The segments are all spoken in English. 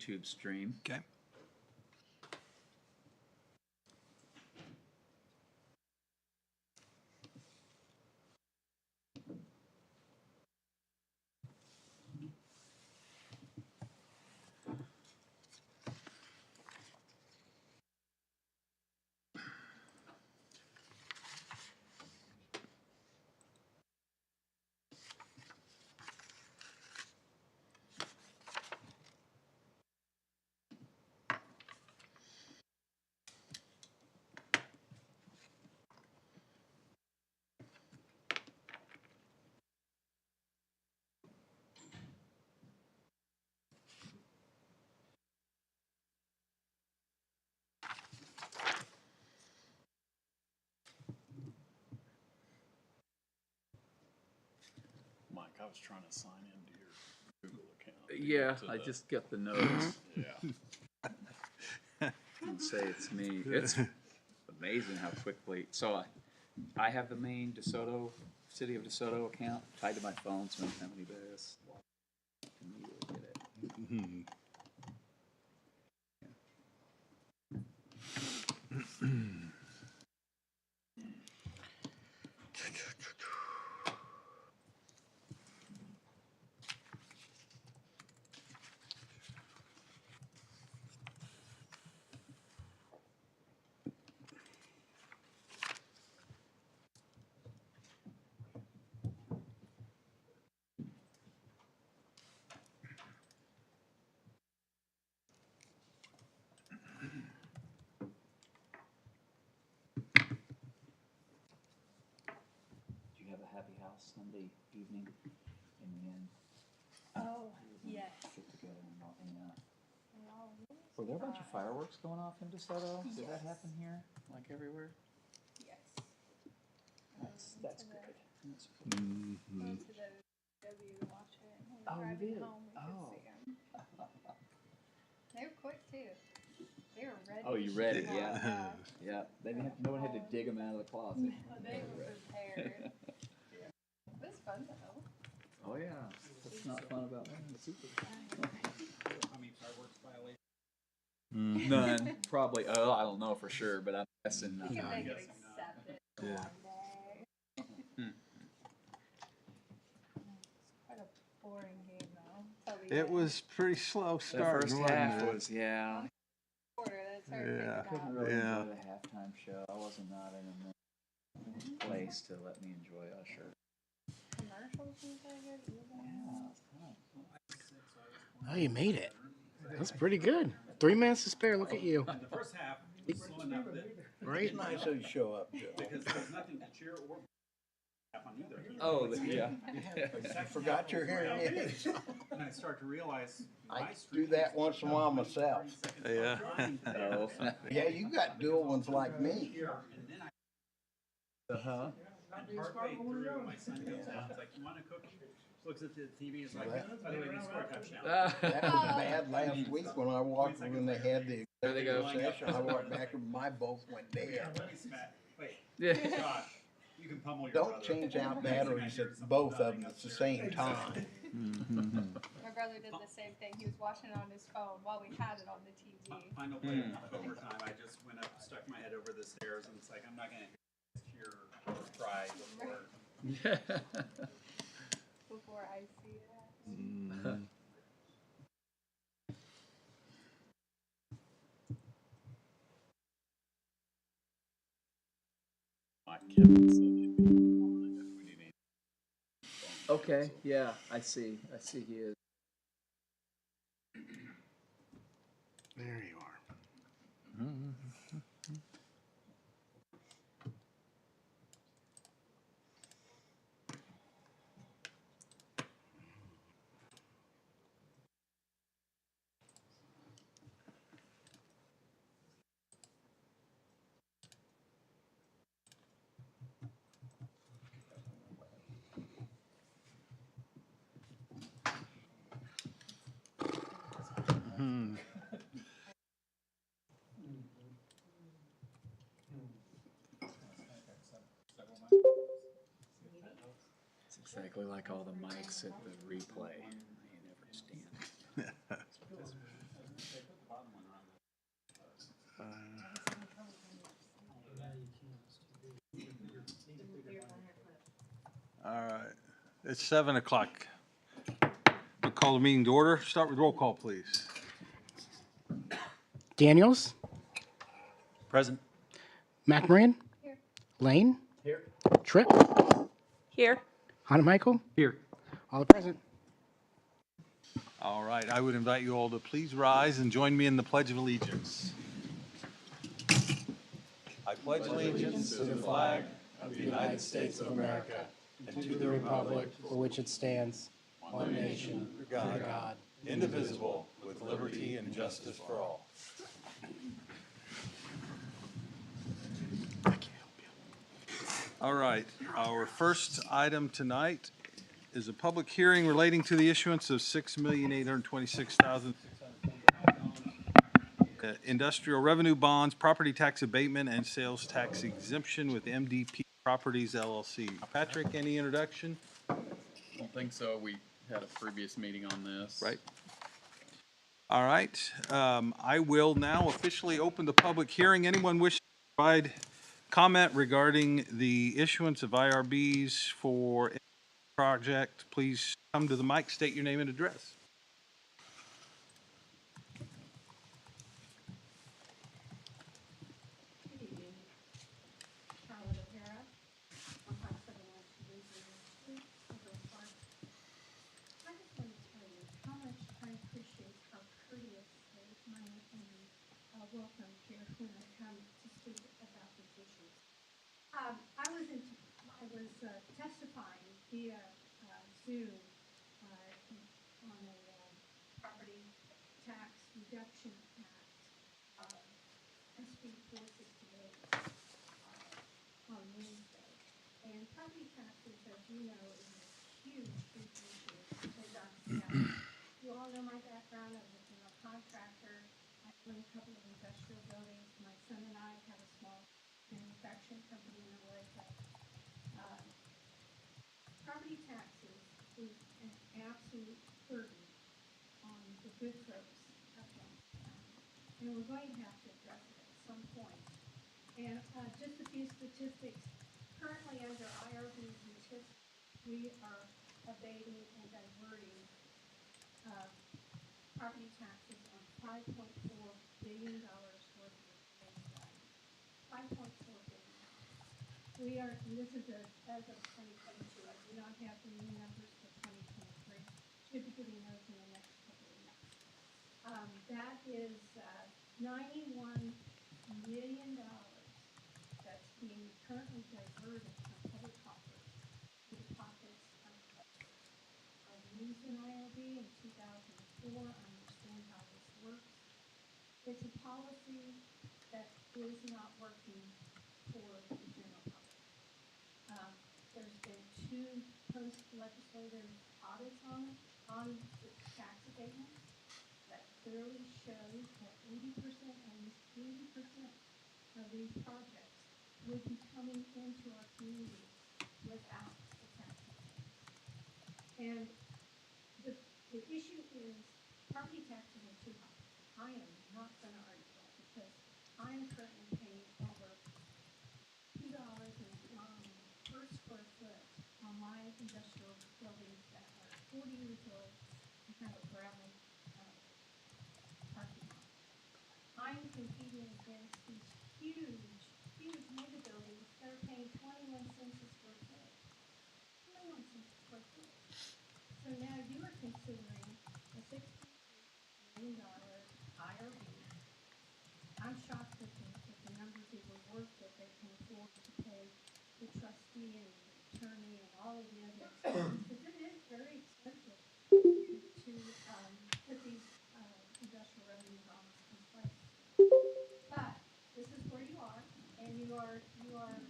YouTube stream. Okay. Mike, I was trying to sign into your Google account. Yeah, to I the- just got the notice Yeah. and say it's me. It's amazing how quickly. So I have the main DeSoto, City of DeSoto account tied to my phone, so anytime anybody else immediately get it. Did you have a happy house Sunday evening in the end? Oh, yes. Get together and all, Well, were there a bunch of fireworks going off in DeSoto? Did that Yes. happen here, like everywhere? Yes. That's to good. That's the- good. Went to the W to watch it. When we Oh, were you driving did? home, we could Oh. see 'em. They were quick too. They were ready. Oh, you to read it, shoot yeah. off. Yeah, they didn't have, no one had to dig them out of the closet. No, they were prepared. It was fun though. Oh yeah, what's not fun about winning the Super Bowl? How many fireworks violations? None, probably. Oh, I don't know for sure, but I'm guessing We none. can make it guessing not. accepted Yeah. one day. Hmm. It's quite a boring game though. Till the It end. was pretty slow The starting, first wasn't half it? was, yeah. Quarter that it started Yeah. picking Couldn't up. really Yeah. enjoy the halftime show. I wasn't not in a place to let me enjoy Usher. Commercials and that good either. Yeah, it's kind of. Oh, you made it. That's pretty good. 3 minutes to spare. Look at you. The first half was slow enough that Right? Nice of you to show up, Joe. because there's nothing to cheer or laugh on either. Oh, yeah. You forgot your hearing aids. And I start to realize I my do streak that is once in a while myself. Yeah. Oh. Yeah, you got dual ones like me. here, and then Uh-huh. I partway through, my son comes out. It's like, "You want a cookie?" Looks at the TV. It's like, "By the way, we scored a touchdown." That was bad last week when I walked, when they had the There they go. session. I walked back and my both went dead. Let me smack. Wait, Yeah. Josh, you can pummel your Don't brother. change out batteries at both of them at the same time. My brother did the same thing. He was watching it on his phone while we had it on the TV. Final play of overtime. I just went up, stuck my head over the stairs, and it's like, I'm not gonna cheer or cry before. Before I see it. Kevin said he'd be on if we need any. Okay, yeah, I see he is. There you are. It's exactly like all the mics at the replay. You never stand. All right, it's 7 o'clock. We'll call the meeting to order. Start with roll call, please. Daniels, Present. McMarin, Here. Lane, Here. Tripp, Here. Hannah Michael, Here. all present. All right, I would invite you all to please rise and join me in the Pledge of Allegiance. I pledge allegiance to the flag Of the United States of America and to the republic for which it stands, one nation, under God, indivisible, with liberty and justice for all. All right, our first item tonight is a public hearing relating to the issuance of $6,826,600 industrial revenue bonds, property tax abatement, and sales tax exemption with MDP Properties LLC. Patrick, any introduction? Don't think so. We had a previous meeting on this. Right. All right, I will now officially open the public hearing. Anyone wishing to provide comment regarding the issuance of IRBs for project, please come to the mic, state your name and address. Good evening. Charlotte O'Hara, 1571 Street, Overland Park. I just want to tell you how much I appreciate how courteous my welcome here when I come to speak about these issues. I was testifying via Zoom on a property tax reduction act, SB 468. On Wednesday. And property taxes, as you know, is a huge, huge issue in Johnson County. You all know my background. I was a contractor. I own a couple of industrial buildings. My son and I have a small manufacturing company in Olathe. Property taxes is an absolute burden on the good folks of Johnson County. And we're going to have to address it at some point. And just a few statistics. Currently, under IRBs and TIFs, we are abating and diverting property taxes on $5.4 billion worth of base value. $5.4 billion. We are, and this is as of 2022. I do not have the new numbers for 2023. Should be getting those in the next couple of weeks. That is $91 million that's being currently diverted from public coffers to the pockets of customers. I used an IRB in 2004. I understand how this works. It's a policy that is not working for the general public. There's been 2 post-legislative audits on the tax abatement that clearly shows that 80%, at least 80% of these projects would be coming into our communities without the tax incentives. And the issue is property taxes are too high. I am not going to argue that because I am currently paying over $2 per square foot on my industrial buildings that are 40 years old and have a gravel parking lot. I'm competing against these huge, huge mega buildings that are paying 21 cents a square foot. 21 cents a square foot. So now you are considering a $60 million IRB. I'm shocked at the numbers of the work that they can afford to pay the trustee and the attorney and all of the other expenses, because it is very expensive to put these industrial revenue bonds in place. But this is where you are, and you are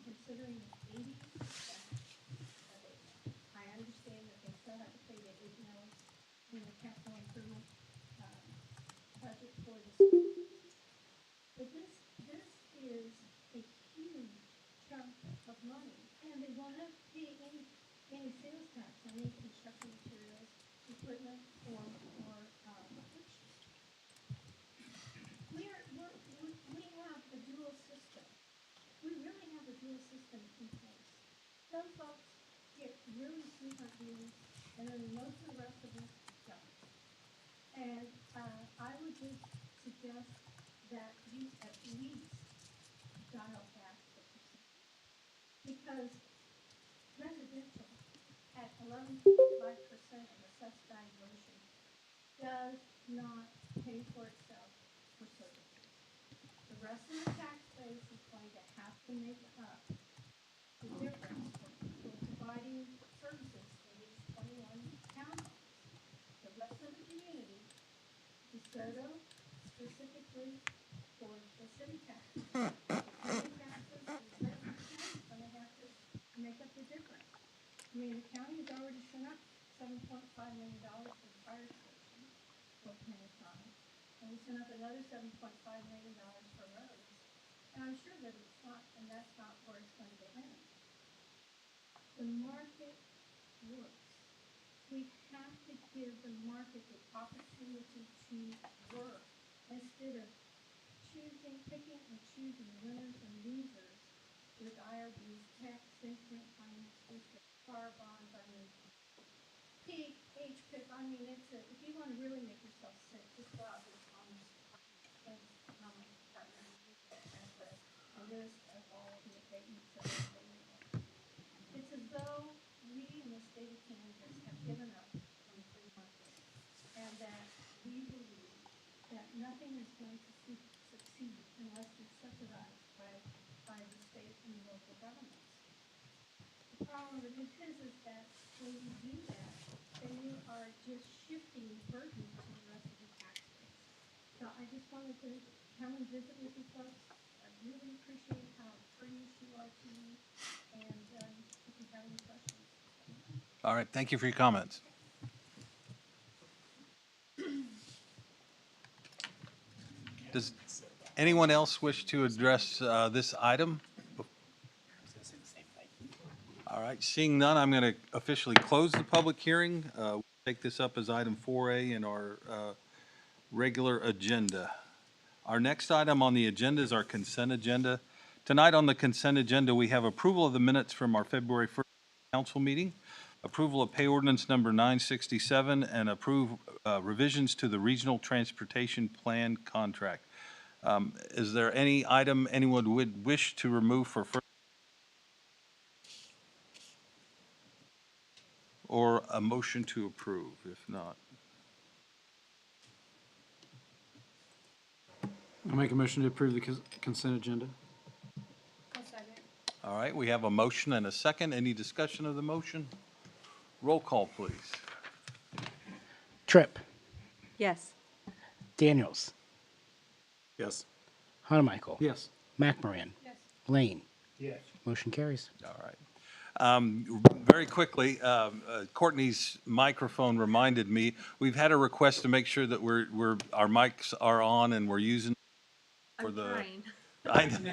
considering 80% abatement. I understand that they still have to pay the 8 mills in the capital improvement budget for the school. But this is a huge chunk of money, and they will not pay any sales tax on any construction materials, equipment, or fixtures. We have a dual system. We really have a dual system in place. Some folks get really super views, and then most of the rest of us don't. And, I would just suggest that you at least dial back the percentage. Because residential at 11.5% of assessed valuation does not pay for itself for services. The rest of the tax base is going to have to make up the difference for providing services for these 21 townhomes. The rest of the community, DeSoto specifically for the city taxes, county taxes, the rest of the county's gonna have to make up the difference. I mean, the county's already sent up $7.5 million for the fire station for Penetone. And we sent up another $7.5 million for roads. And I'm sure that it's not, and that's not where it's going to end. The market works. We have to give the market the opportunity to work instead of picking and choosing winners and losers with IRBs, tax increment finance district, car bonds, I mean, P, HPIP, I mean, if you wanna really make yourself sick, just go out to the Commerce Department and put a list of all the abatements that are available. It's as though we in the state of Kansas have given up on the free market, and that we believe that nothing is going to succeed unless it's subsidized by the state and the local governments. The problem with it is that when you do that, then you are just shifting the burden to the rest of the tax base. So I just wanted to come and visit with you folks. I really appreciate how courteous you are to me, and if you have any questions. All right, thank you for your comments. Does anyone else wish to address this item? All right, seeing none, I'm going to officially close the public hearing. We'll take this up as item 4A in our regular agenda. Our next item on the agenda is our consent agenda. Tonight on the consent agenda, we have approval of the minutes from our February 1st council meeting, approval of pay ordinance number 967, and approve revisions to the regional transportation plan contract. Is there any item anyone would wish to remove for further? Or a motion to approve, if not? I'll make a motion to approve the consent agenda. I'll second. All right, we have a motion and a second. Any discussion of the motion? Roll call, please. Tripp, Yes. Daniels, Yes. Hanamichael. Yes. McMoran. Yes. Lane. Yes. Motion carries. All right. Very quickly, Courtney's microphone reminded me, we've had a request to make sure that our mics are on and we're using for I'm the. trying. I get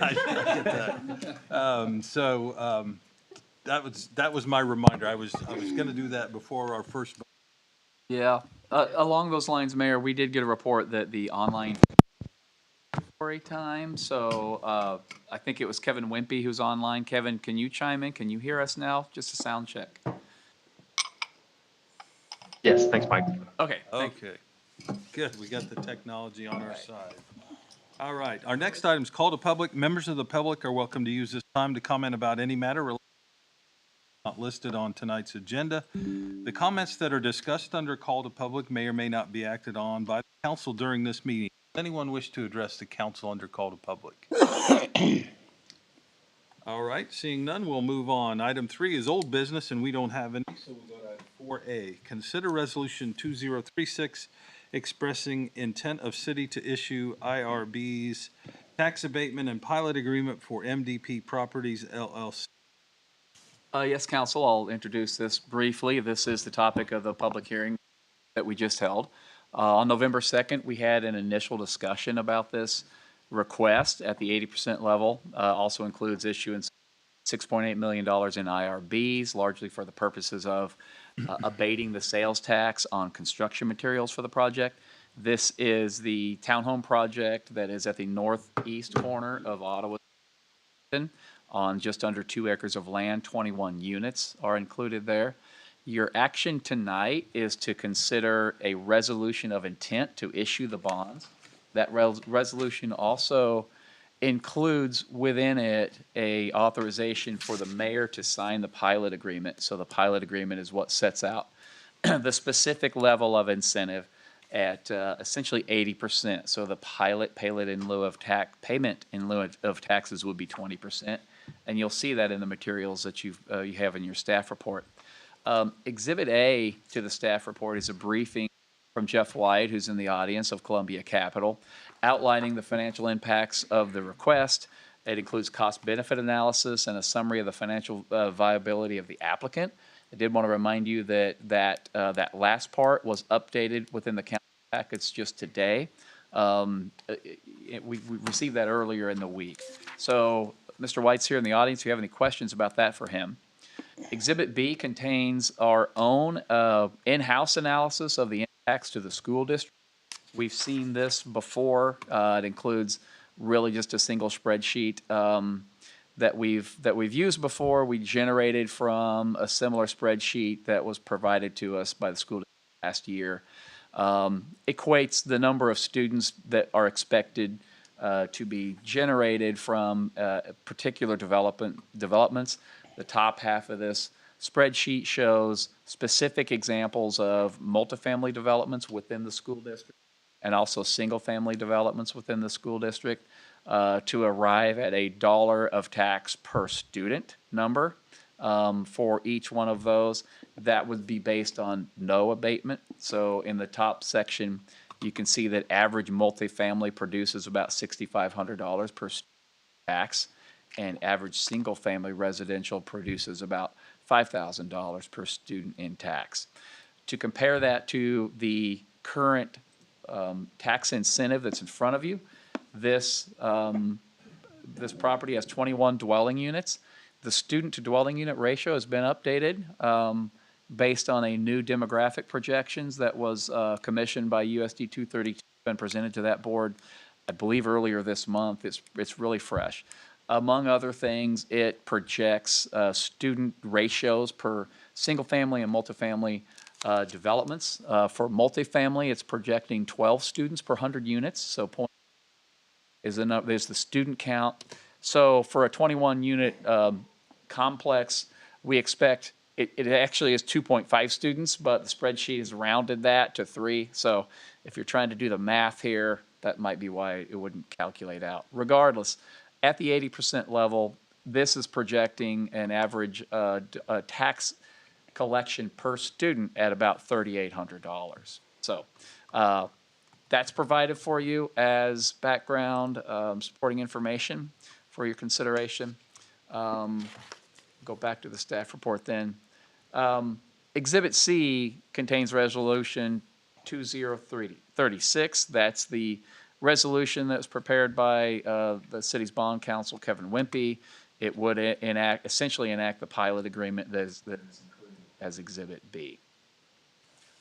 that. That was my reminder. I was gonna do that before our first. Yeah, along those lines, Mayor, we did get a report that the online story time, so I think it was Kevin Wimpy who's online. Kevin, can you chime in? Can you hear us now? Just a sound check. Yes, thanks, Mike. Okay, thank you. Okay, good. We got the technology on our side. All right, our next item is call to public. Members of the public are welcome to use this time to comment about any matter not listed on tonight's agenda. The comments that are discussed under call to public may or may not be acted on by the council during this meeting. Does anyone wish to address the council under call to public? All right, seeing none, we'll move on. Item 3 is old business, and we don't have any, so we'll go to 4A. Consider Resolution 2036 expressing intent of city to issue IRBs, tax abatement and pilot agreement for MDP Properties LLC. Yes, council, I'll introduce this briefly. This is the topic of the public hearing that we just held. On November 2nd, we had an initial discussion about this request at the 80% level. Also includes issuance $6.8 million in IRBs, largely for the purposes of abating the sales tax on construction materials for the project. This is the townhome project that is at the northeast corner of Ottawa. on just under 2 acres of land. 21 units are included there. Your action tonight is to consider a resolution of intent to issue the bonds. That resolution also includes within it a authorization for the mayor to sign the pilot agreement. So the pilot agreement is what sets out the specific level of incentive at essentially 80%. So the payment in lieu of taxes would be 20%, and you'll see that in the materials that you have in your staff report. Exhibit A to the staff report is a briefing from Jeff White, who's in the audience, of Columbia Capital, outlining the financial impacts of the request. It includes cost-benefit analysis and a summary of the financial viability of the applicant. I did want to remind you that last part was updated within the council packets just today. We received that earlier in the week. So Mr. White's here in the audience. If you have any questions about that for him. Exhibit B contains our own in-house analysis of the impacts to the school district. We've seen this before. It includes really just a single spreadsheet that we've used before. We generated from a similar spreadsheet that was provided to us by the school district last year. Equates the number of students that are expected to be generated from particular developments. The top half of this spreadsheet shows specific examples of multifamily developments within the school district and also single-family developments within the school district to arrive at a dollar of tax per student number for each one of those. That would be based on no abatement. So in the top section, you can see that average multifamily produces about $6,500 per student tax, and average single-family residential produces about $5,000 per student in tax. To compare that to the current tax incentive that's in front of you, this property has 21 dwelling units. The student-to-dwelling unit ratio has been updated based on a new demographic projections that was commissioned by USD 232 and presented to that board, I believe, earlier this month. It's really fresh. Among other things, it projects student ratios per single-family and multifamily developments. For multifamily, it's projecting 12 students per 100 units. So point is there's the student count. So for a 21-unit complex, we expect it actually is 2.5 students, but the spreadsheet has rounded that to 3. So if you're trying to do the math here, that might be why it wouldn't calculate out. Regardless, at the 80% level, this is projecting an average tax collection per student at about $3,800. So that's provided for you as background supporting information for your consideration. Go back to the staff report then. Exhibit C contains resolution 2036. That's the resolution that was prepared by the city's bond counsel, Kevin Wimpy. It would essentially enact the pilot agreement that is included as Exhibit B.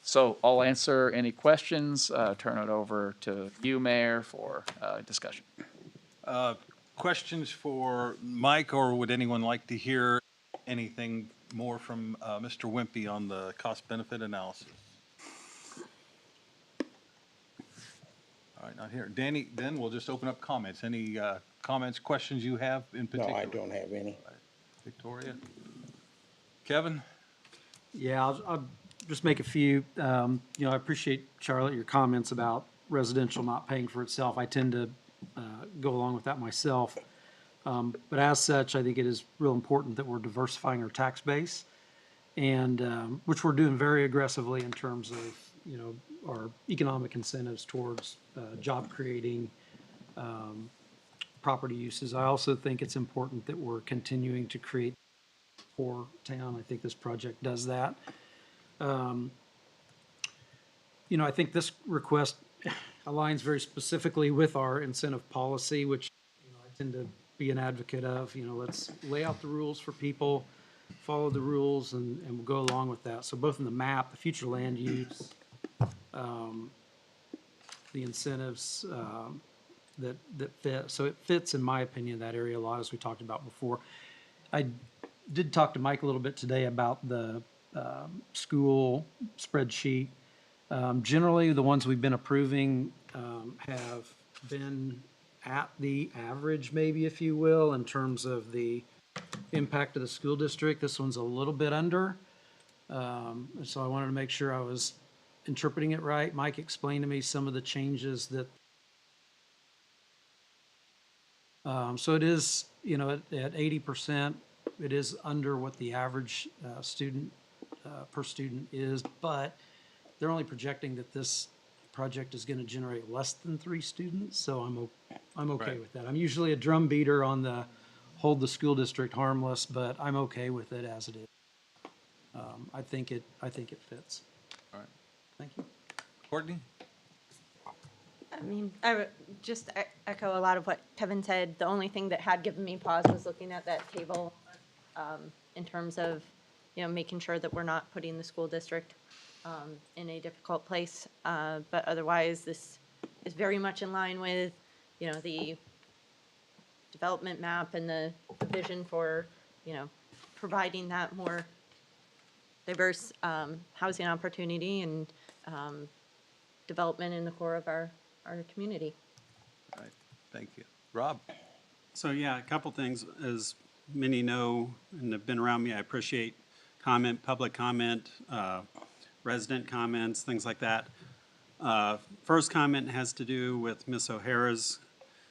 So I'll answer any questions, turn it over to you, Mayor, for discussion. Questions for Mike, or would anyone like to hear anything more from Mr. Wimpy on the cost-benefit analysis? All right, not here. Danny, then we'll just open up comments. Any comments, questions you have in No, particular? I don't have any. Victoria? Kevin? Yeah, I'll just make a few. I appreciate, Charlotte, your comments about residential not paying for itself. I tend to go along with that myself. But as such, I think it is real important that we're diversifying our tax base, and which we're doing very aggressively in terms of, our economic incentives towards job creating property uses. I also think it's important that we're continuing to create for town. I think this project does that. I think this request aligns very specifically with our incentive policy, which I tend to be an advocate of. Let's lay out the rules for people, follow the rules, and we'll go along with that. So both in the map, the future land use, the incentives that fit. So it fits, in my opinion, that area a lot, as we talked about before. I did talk to Mike a little bit today about the school spreadsheet. Generally, the ones we've been approving have been at the average, maybe, if you will, in terms of the impact of the school district. This one's a little bit under. So I wanted to make sure I was interpreting it right. Mike explained to me some of the changes that. So it is, you know, at 80%, it is under what the average student per student is, but they're only projecting that this project is going to generate less than 3 students, so I'm okay Right. with that. I'm usually a drum beater on the hold the school district harmless, but I'm okay with it as it is. I think it fits. All right. Thank you. Courtney? I mean, I would just echo a lot of what Kevin said. The only thing that had given me pause was looking at that table in terms of, you know, making sure that we're not putting the school district in a difficult place. But otherwise, this is very much in line with, you know, the development map and the vision for, you know, providing that more diverse housing opportunity and development in the core of our community. All right, thank you. Rob? So yeah, a couple things. As many know and have been around me, I appreciate comment, public comment, resident comments, things like that. First comment has to do with Ms. O'Hara's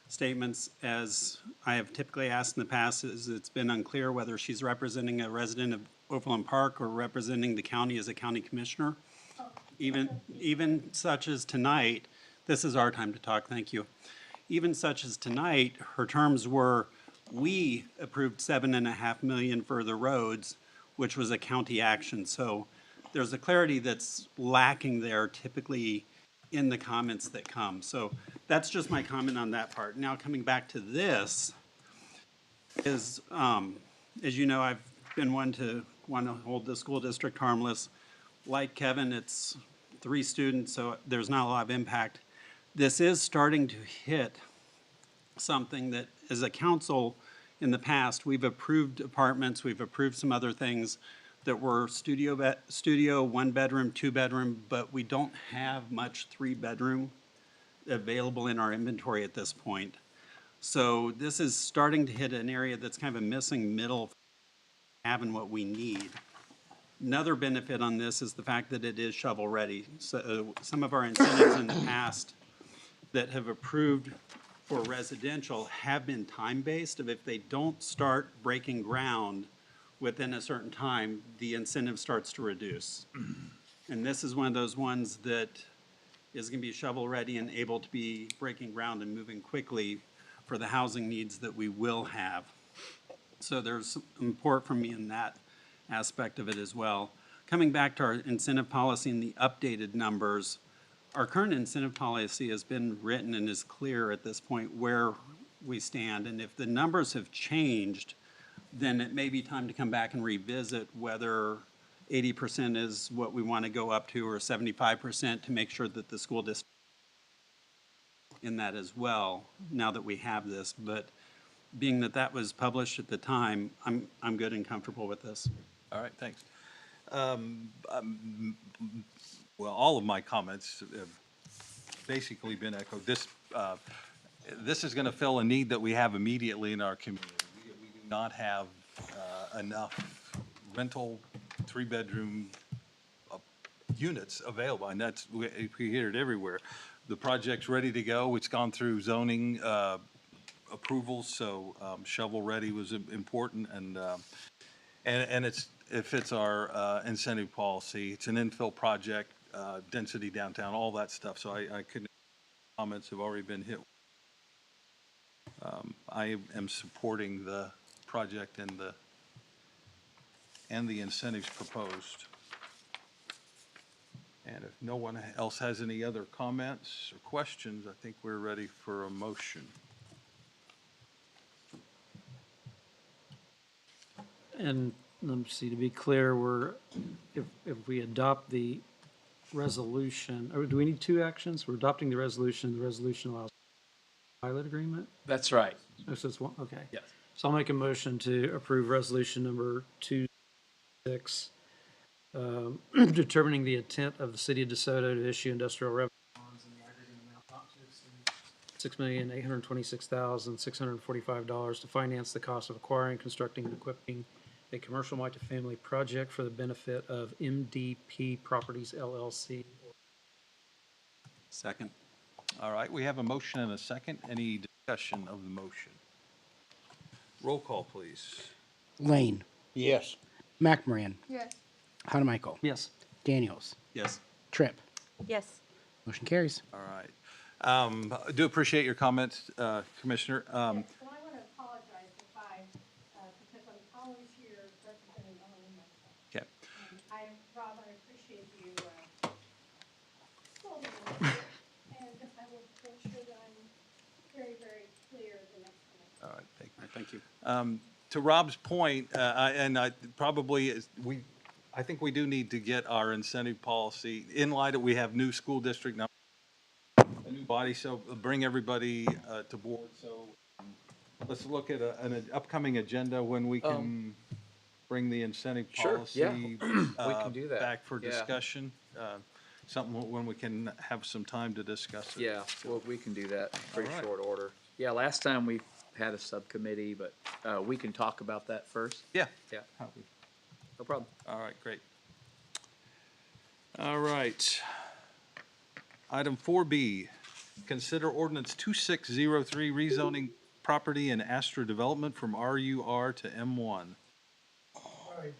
statements. As I have typically asked in the past, is it's been unclear whether she's representing a resident of Overland Park or representing the county as a county commissioner. Even such as tonight, this is our time to talk, thank you. Even such as tonight, her terms were, we approved $7.5 million for the roads, which was a county action. So there's a clarity that's lacking there typically in the comments that come. So that's just my comment on that part. Now coming back to this is, as you know, I've been one to want to hold the school district harmless. Like Kevin, it's 3 students, so there's not a lot of impact. This is starting to hit something that, as a council, in the past, we've approved apartments, we've approved some other things that were studio, 1-bedroom, 2-bedroom, but we don't have much 3-bedroom available in our inventory at this point. So this is starting to hit an area that's kind of a missing middle, having what we need. Another benefit on this is the fact that it is shovel-ready. So some of our incentives in the past that have approved for residential have been time-based. If they don't start breaking ground within a certain time, the incentive starts to reduce. And this is one of those ones that is going to be shovel-ready and able to be breaking ground and moving quickly for the housing needs that we will have. So there's support from me in that aspect of it as well. Coming back to our incentive policy and the updated numbers, our current incentive policy has been written and is clear at this point where we stand. And if the numbers have changed, then it may be time to come back and revisit whether 80% is what we want to go up to or 75% to make sure that the school district in that as well, now that we have this. But being that that was published at the time, I'm good and comfortable with this. All right, thanks. Well, all of my comments have basically been echoed. This is going to fill a need that we have immediately in our community. We do not have enough rental 3-bedroom units available, and that's, we hear it everywhere. The project's ready to go. It's gone through zoning approvals, so shovel-ready was important, and it fits our incentive policy. It's an infill project, density downtown, all that stuff. So I couldn't, comments have already been hit. I am supporting the project and the incentives proposed. And if no one else has any other comments or questions, I think we're ready for a motion. And let me see, to be clear, if we adopt the resolution, or do we need 2 actions? We're adopting the resolution allows pilot agreement? That's right. Oh, so it's one, okay. Yes. So I'll make a motion to approve resolution number 26, determining the intent of the city of DeSoto to issue industrial revenue bonds in the aggregate amount not to exceed $6,826,645 to finance the cost of acquiring, constructing, and equipping a commercial multifamily project for the benefit of MDP Properties LLC. Second. All right, we have a motion and a second. Any discussion of the motion? Roll call, please. Lane, Yes. McMoran, Yes. Hanamichael, Yes. Daniels, Yes. Tripp. Yes. Motion carries. All right. I do appreciate your comments, Commissioner. Yes, well, I want to apologize if because I'm always here representing only myself. Okay. Rob, I appreciate you, holding me, and I will make sure that I'm very, very clear the next time. All right, thank you. All right, thank you. To Rob's point, I think we do need to get our incentive policy in light of we have new school district now, a new body, so bring everybody to board. So let's look at an upcoming agenda when we can bring the incentive Sure, policy yeah. We can do that. back for Yeah. discussion. Something when we can have some time to discuss it. Yeah, well, we can do that in pretty All right. short order. Yeah, last time we had a subcommittee, but we can talk about that first. Yeah. Yeah, no problem. All right, great. All right. Item 4B, consider ordinance 2603 rezoning property in Astra Development from RUR to M1. All right,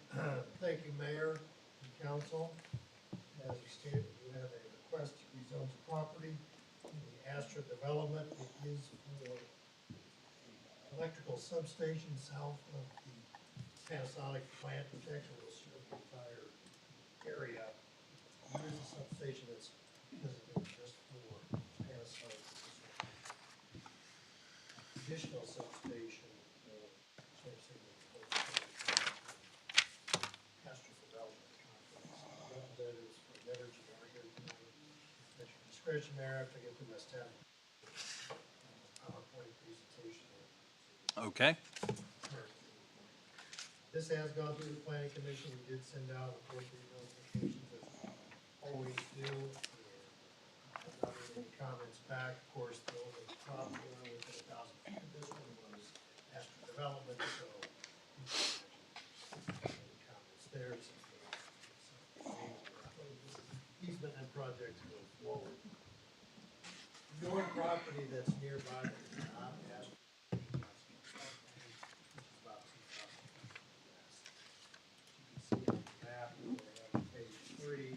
thank you, Mayor and Council. As you stated, you have a request to rezone the property in the Astra development. It is for the electrical substation south of the Panasonic plant, which actually will serve the entire area. There is a substation that's designated just for Panasonic. Additional substation for servicing the Astra Development Complex. Representatives from Energy are here tonight. At your discretion, Mayor, after I get through my staff PowerPoint presentation. Okay. This has gone through the planning commission. We did send out appropriate notifications as we always do. And I've not made any comments back. Of course, the only problem within 1,000 feet of this one was Astra Development, so any comments there. Easement and projects go forward. Your property that's nearby is not Astra. Map, page 3,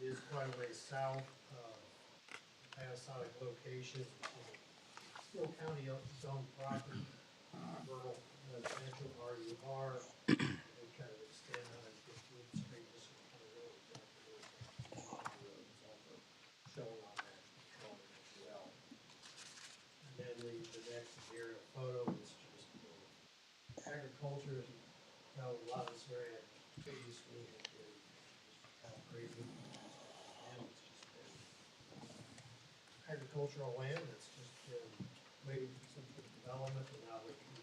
it is quite a way south of Panasonic location. Still county zone property, rural residential RUR. They kind of extend 115th Street, this is kind of really shown on that drawing as well. And then the next aerial photo is just agriculture. You know, a lot of this area previously had been kind of crazy. And it's just been agricultural land that's just been waiting for some sort of development, and now that the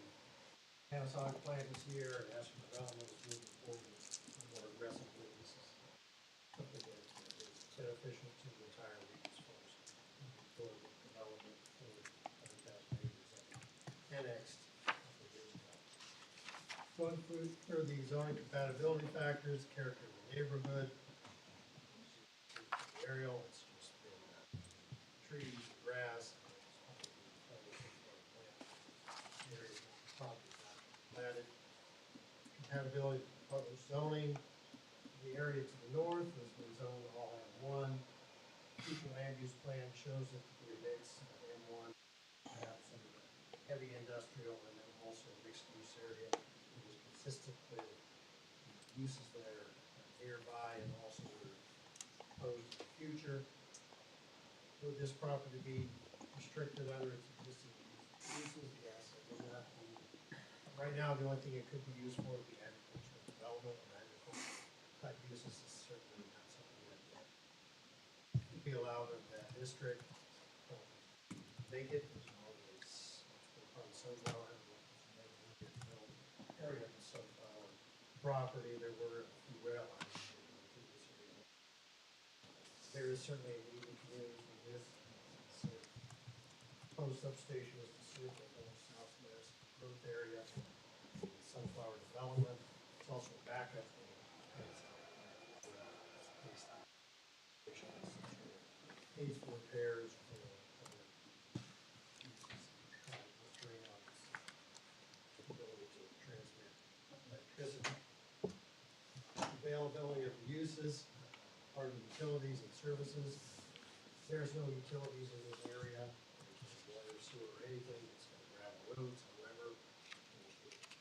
Panasonic plant is here and Astra Development is moving forward more aggressively, this is something that is beneficial to the entire region as far as moving forward with development for 100,000 acres annexed. Going through the zoning compatibility factors, character of the neighborhood. The aerial, it's just been trees and grass. Platted. Compatibility with public zoning. The area to the north has been zoned all M1. Future land use plan shows that the mix of M1 have some heavy industrial and then also mixed use area. Consistent with uses that are nearby and also proposed in the future. Would this property be restricted under its existing uses? Yes, it would not be. Right now, the only thing it could be used for would be agricultural development, and agricultural type uses is certainly not something that could be allowed in that district. Make it, there's always, probably sunflower, area of the Sunflower property, there were a few rail lines to this area. There is certainly a need in the community for this. So, proposed substation is to serve the whole southwest growth area, Sunflower development. It's also a backup for needs for repairs for ability to transmit electricity. Availability of uses, part of utilities and services. There's no utilities in this area, water, sewer, or anything. It's got gravel roads, however,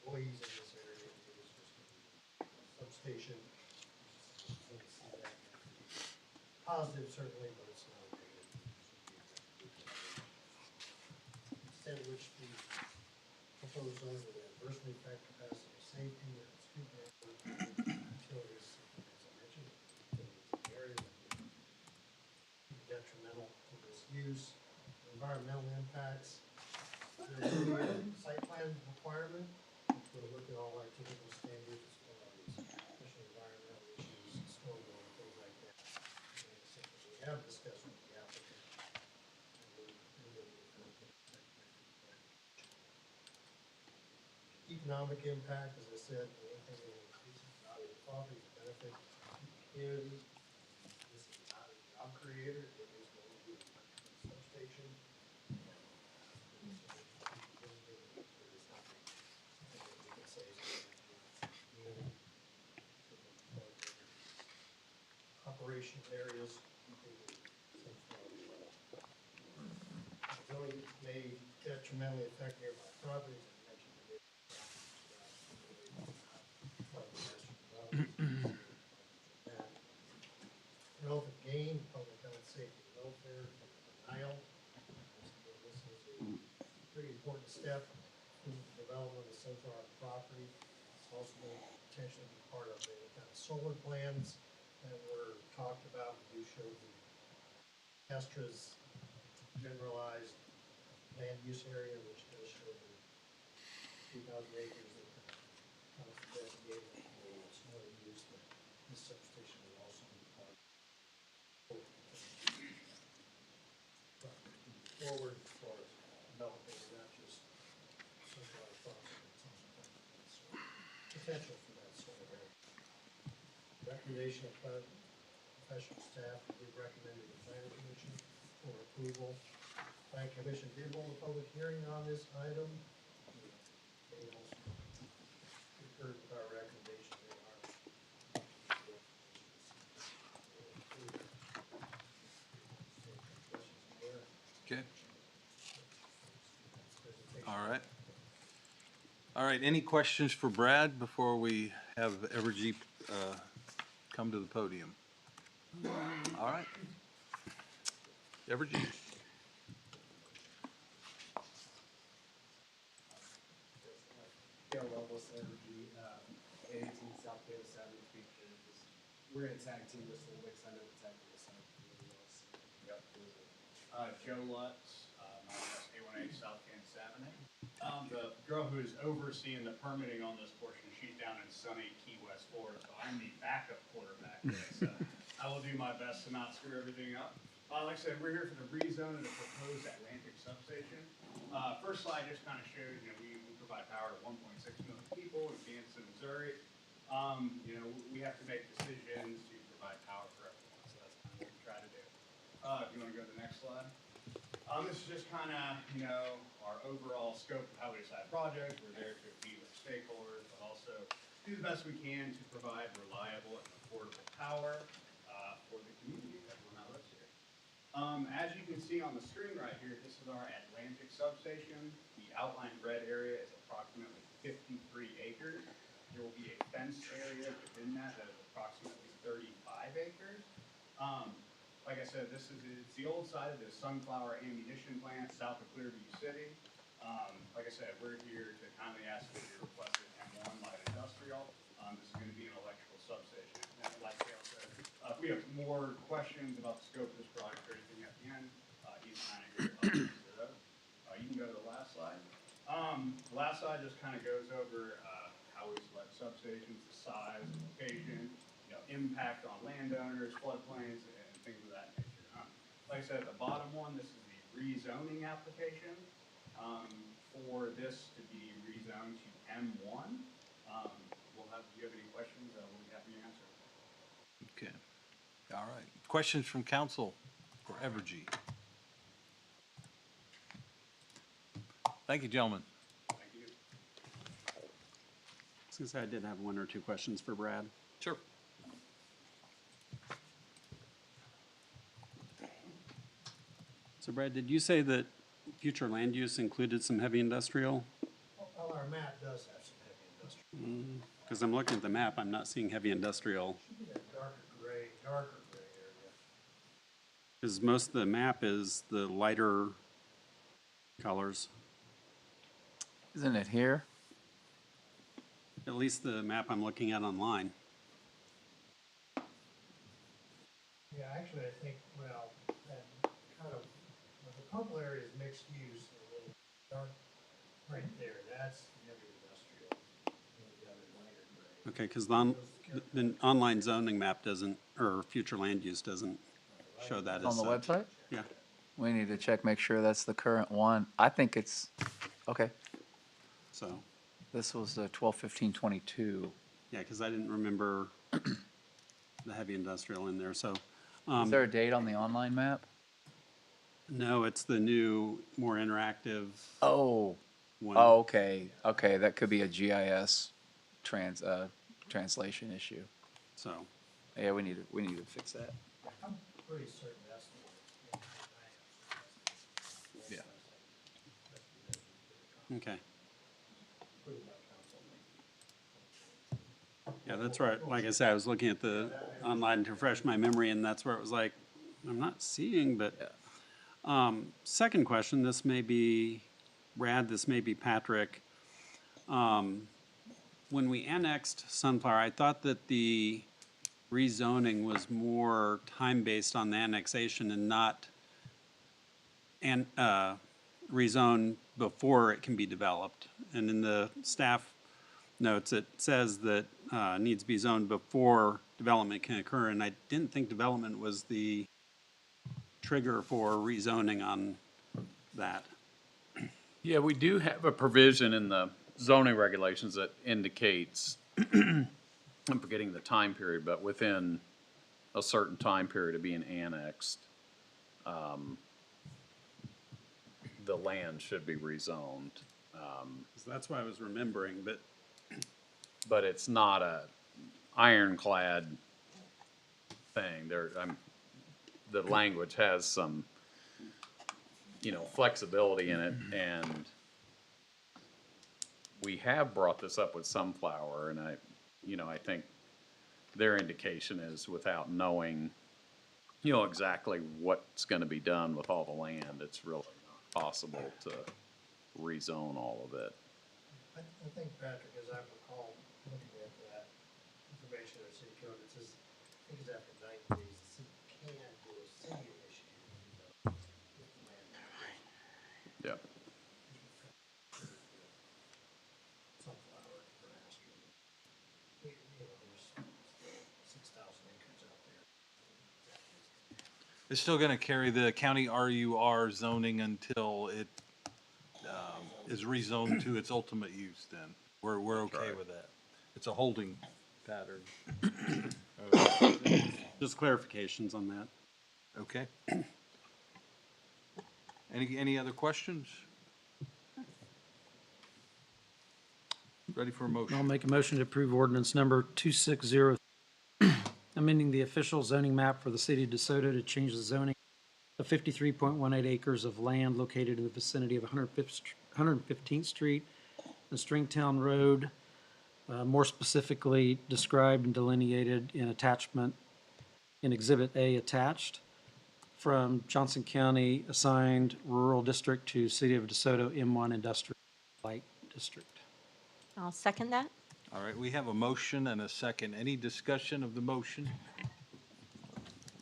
employees in this area, it is just a substation. Positive certainly, but it's not a negative. Extent to which the proposed zone would adversely affect capacity, safety, and street network, utilities, as I mentioned, utilities in the area would be detrimental to this use. Environmental impacts, there will be a site plan requirement, which will look at all our typical standards as far as especially environmental issues, stormwater, things like that. We have discussed with the applicant. Economic impact, as I said, anything that increases the value of the property, the benefit to the community. This is not a job creator, it is going to be a substation. Operational areas. Zoning may detrimentally affect nearby properties. I mentioned the relevant gain, public health, safety, and welfare, denial. This is a pretty important step in the development of the Sunflower property. It's also going to potentially be part of any kind of solar plans that were talked about. We do show the Estra's generalized land use area, which does show the 2,000 acres that investigated for snow use, but this substation will also be part of forward as far as developing not just Sunflower property, it's also potential for that sort of area. Recommendation of professional staff, we recommended the planning commission for approval. Planning commission did hold a public hearing on this item. They also concurred with our recommendation. They are. Okay. All right. All right, any questions for Brad before we have Evergy come to the podium? All right. Evergy. Gail Lovelace, Evergy, 18 South Davis Avenue, Beach. We're gonna tag team this a little bit, 'cause I know the tag team is really well. Yep. Joe Lutz, A1A South Kansas Avenue. The girl who is overseeing the permitting on this portion, she's down in sunny Key West, Florida, so I'm the backup quarterback there, so I will do my best to not screw everything up. Like I said, we're here for the rezone of the proposed Atlantic substation. First slide just kind of shows, we provide power to 1.6 million people in Kansas and Missouri. We have to make decisions to provide power for everyone, so that's kind of what we try to do. If you want to go to the next slide. This is just kind of, our overall scope of how we decide projects. We're there to be with stakeholders, but also do the best we can to provide reliable and affordable power for the community, everyone that lives here. As you can see on the screen right here, this is our Atlantic substation. The outlined red area is approximately 53 acres. There will be a fenced area within that is approximately 35 acres. Like I said, it's the old side of the Sunflower ammunition plant south of Clearview City. Like I said, we're here to kindly ask for your requested M1 light industrial. This is going to be an electrical substation. And like Gail said, if we have more questions about the scope of this project or anything at the end, he's kind of here to answer those. You can go to the last slide. The last slide just kind of goes over how how we select substations, the size, the location, impact on landowners, floodplains, and things of that nature. Like I said, the bottom one, this is the rezoning application, for this to be rezoned to M1. Do you have any questions? We'll be happy to answer. Okay. All right. Questions from council for Evergy? Thank you, gentlemen. Thank you. Since I did have one or two questions for Brad. Sure. So Brad, did you say that future land use included some heavy industrial? Well, our map does have some heavy industrial. Because I'm looking at the map, I'm not seeing heavy industrial. Should be that darker gray area. Because most of the map is the lighter colors. Isn't it here? At least the map I'm looking at online. Yeah, actually, I think, well, that kind of, well, the purple area is mixed use, a little dark, right there, that's heavy industrial. And the other lighter gray. Okay, because the online zoning map doesn't, or future land use doesn't show that as On the such. website? Yeah. We need to check, make sure that's the current one. I think it's, okay. So, This was 12/15/22. yeah, because I didn't remember the heavy industrial in there, so. Is there a date on the online map? No, it's the new, more interactive Oh, one. oh, okay, okay, that could be a GIS translation issue. So, Yeah, we need to fix that. I'm pretty certain that's the one. Yeah. okay. Yeah, that's right. Like I said, I was looking at the online to refresh my memory, and that's where it was like, I'm not seeing, but. Second question, this may be Brad, this may be Patrick. When we annexed Sunflower, I thought that the rezoning was more time-based on the annexation and not rezone before it can be developed. And in the staff notes, it says that needs to be zoned before development can occur, and I didn't think development was the trigger for rezoning on that. Yeah, we do have a provision in the zoning regulations that indicates, I'm forgetting the time period, but within a certain time period of being annexed, the land should be rezoned. So that's why I was remembering, But it's not a ironclad thing. The language has some, flexibility in it, and we have brought this up with Sunflower, and I think their indication is without knowing, exactly what's gonna be done with all the land, it's really not possible to rezone all of it. I think, Patrick, as I recall, looking at that information in the city code, it says, I think it's after 90 days, the city can do a city initiative. Yeah. Sunflower, grass, there's 6,000 acres out there. It's still gonna carry the county RUR zoning until it is rezoned to its ultimate use then. We're okay with that. It's a holding pattern. just clarifications on that. Okay. Any other questions? Ready for a motion? I'll make a motion to approve ordinance number 260, amending the official zoning map for the city of DeSoto to change the zoning of 53.18 acres of land located in the vicinity of 115th Street and Stringtown Road, more specifically described and delineated in attachment, in Exhibit A attached, from Johnson County assigned rural district to City of DeSoto M1 Industrial Light District. I'll second that. All right, we have a motion and a second. Any discussion of the motion?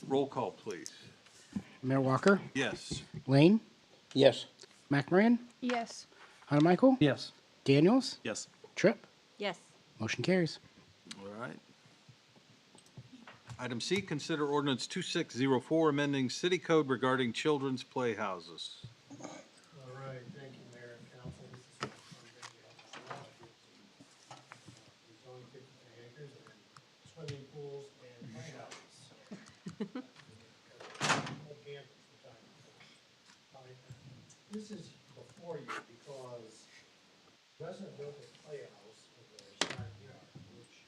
Roll call, please. Mayor Walker, Yes. Lane, Yes. McMorran, Yes. Hanamichael, Yes. Daniels, Yes. Tripp, Yes. Motion carries. All right. Item C, consider ordinance 2604, amending city code regarding children's playhouses. All right, thank you, Mayor and Council. This is one thing we have a lot of it's only 53 acres and then swimming pools and playhouses. Whole gambit we're talking about. This is before you because resident built a playhouse in their side yard, which,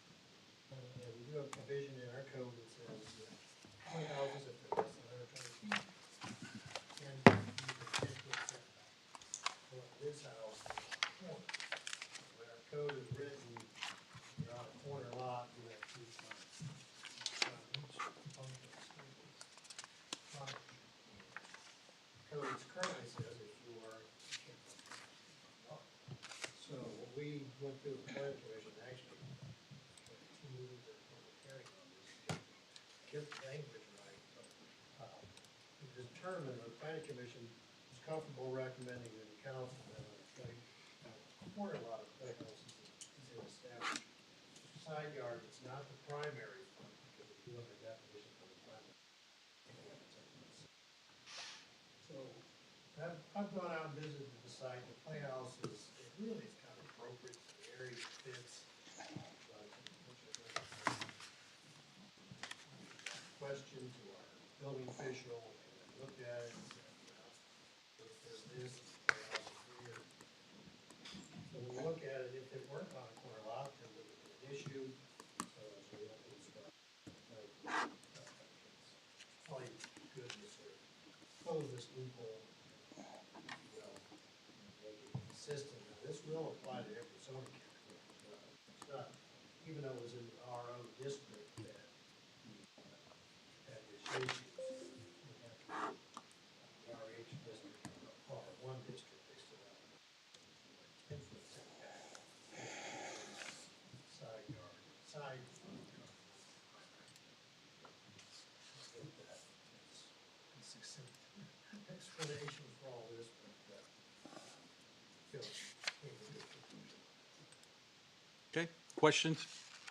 and we do have provision in our code that says playhouses, if they're less than 120 feet, and you can 10 foot setback. Well, this house is on a corner. When our code is written, you're on a corner lot, you have 2 fronts. Each component of the street is frontage. Code currently says if you are, you can't put a lot. So what we went through the planning commission, actually, 2 meetings or public hearing on this, to get the language right. We determined, the planning commission was comfortable recommending to the council that a corner lot of playhouses is an established side yard. It's not the primary front, because if you look at definition for the primary. So I've gone out and visited the site. The playhouse is, it really is kind of appropriate for the area it fits. Question to our building official, and looked at it and said, if there's this, the playhouse is here. So when you look at it, if it weren't on a corner lot, then it would be an issue. So we have to instruct. Probably good to sort of close this loophole, well, make it consistent. Now, this will apply to every zoning category as well. It's not, even though it was in the RO district that had this issue, we have the RH district, or R1 district, they still have 10-foot setback. Side yard, side front yard. I think that is a succinct explanation for all this, but feel came to a good conclusion. Okay, questions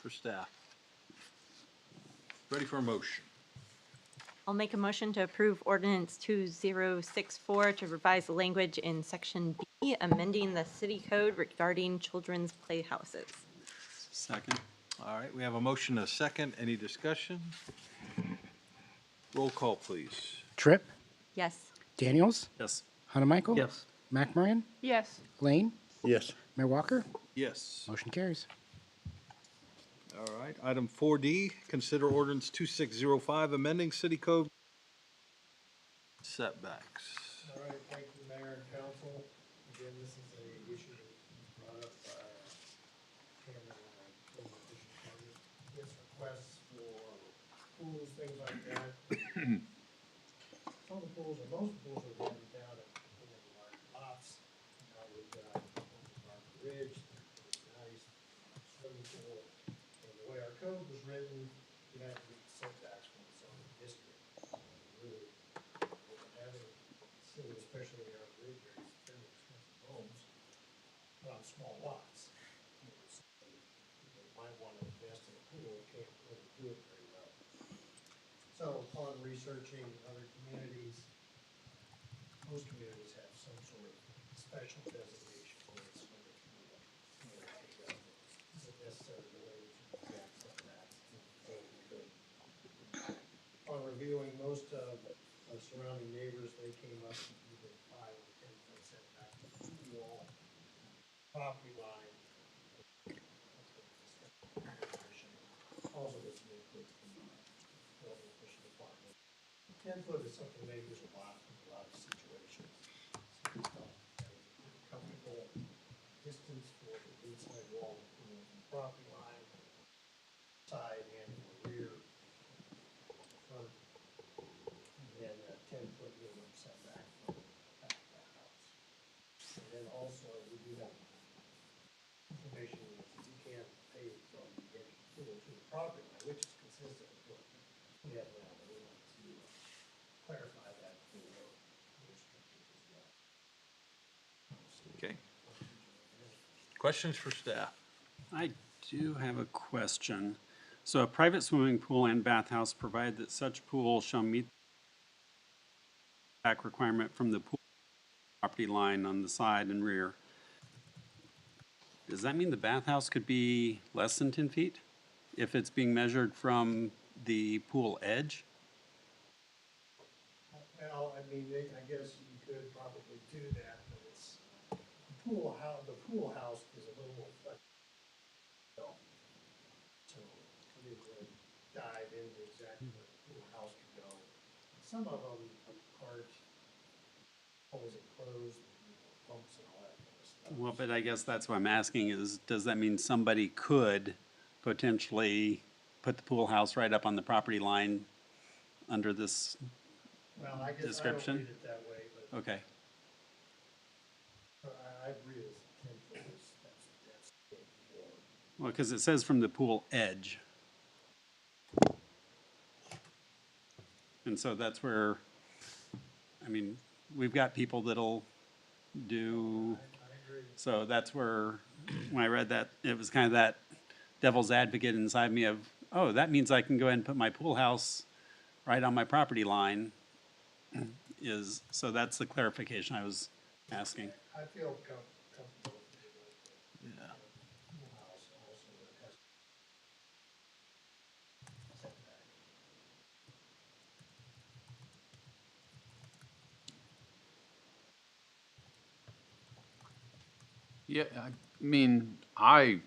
for staff? Ready for a motion? I'll make a motion to approve ordinance 2064 to revise the language in section B, amending the city code regarding children's playhouses. Second. All right, we have a motion, a second. Any discussion? Roll call, please. Tripp, Yes. Daniels, Yes. Hanamichael. Yes. McMorrin, Yes. Lane, Yes. Mayor Walker. Yes. Motion carries. All right, item 4D, consider ordinance 2605, amending city code setbacks. All right, thank you, Mayor and Council. Again, this is a issue that was brought up by Cameron and I, building official Cameron. His requests for pools, things like that. Some of the pools, or most of the pools are going down at large lots. Now we've got Bark Ridge, it's nice, swimming pool. And the way our code was written, you had to meet setbacks from the zoning district. Really, what we're having, city, especially in our ridge areas, fairly expensive homes, but on small lots. So, you might want to invest in a pool, can't really do it very well. So upon researching other communities, most communities have some sort of special designation for a swimming pool. Isn't necessarily related to the exact setbacks. Upon reviewing most of the surrounding neighbors, they came up with either 5 or 10 foot setback from the pool wall, property line. Also, this is input from the building official department. 10 foot is something neighbors a lot in a lot of situations. So we felt that was a pretty comfortable distance for the inside wall of the pool from the property line, side and the rear, front, and then a 10-foot minimum setback from the back of the house. And then also, we do have information that you can't pay from the edge of the pool to the property line, which is consistent with what we have now, but we want to clarify that for other structures as well. Okay. Questions for staff? I do have a question. So a private swimming pool and bathhouse, provided that such pool shall meet back requirement from the pool property line on the side and rear. Does that mean the bathhouse could be less than 10 feet if it's being measured from the pool edge? Well, I mean, I guess you could probably do that, but it's, the pool house is a little more flexible. So, I didn't really dive into exactly where the pool house could go. Some of them aren't always enclosed, pumps and all that kind of stuff. Well, but I guess that's what I'm asking is, does that mean somebody could potentially put the pool house right up on the property line under this Well, I guess I don't description? read it that way, but Okay. I read it as 10 foot, that's more. Well, because it says from the pool edge. And so that's where, I mean, we've got people that'll do, so that's where, when I read that, it was kind of that devil's advocate inside me of, oh, that means I can go ahead and put my pool house right on my property line. So that's the clarification I was asking. I feel comfortable. Yeah. Pool house also that has setback. Yeah, I mean, I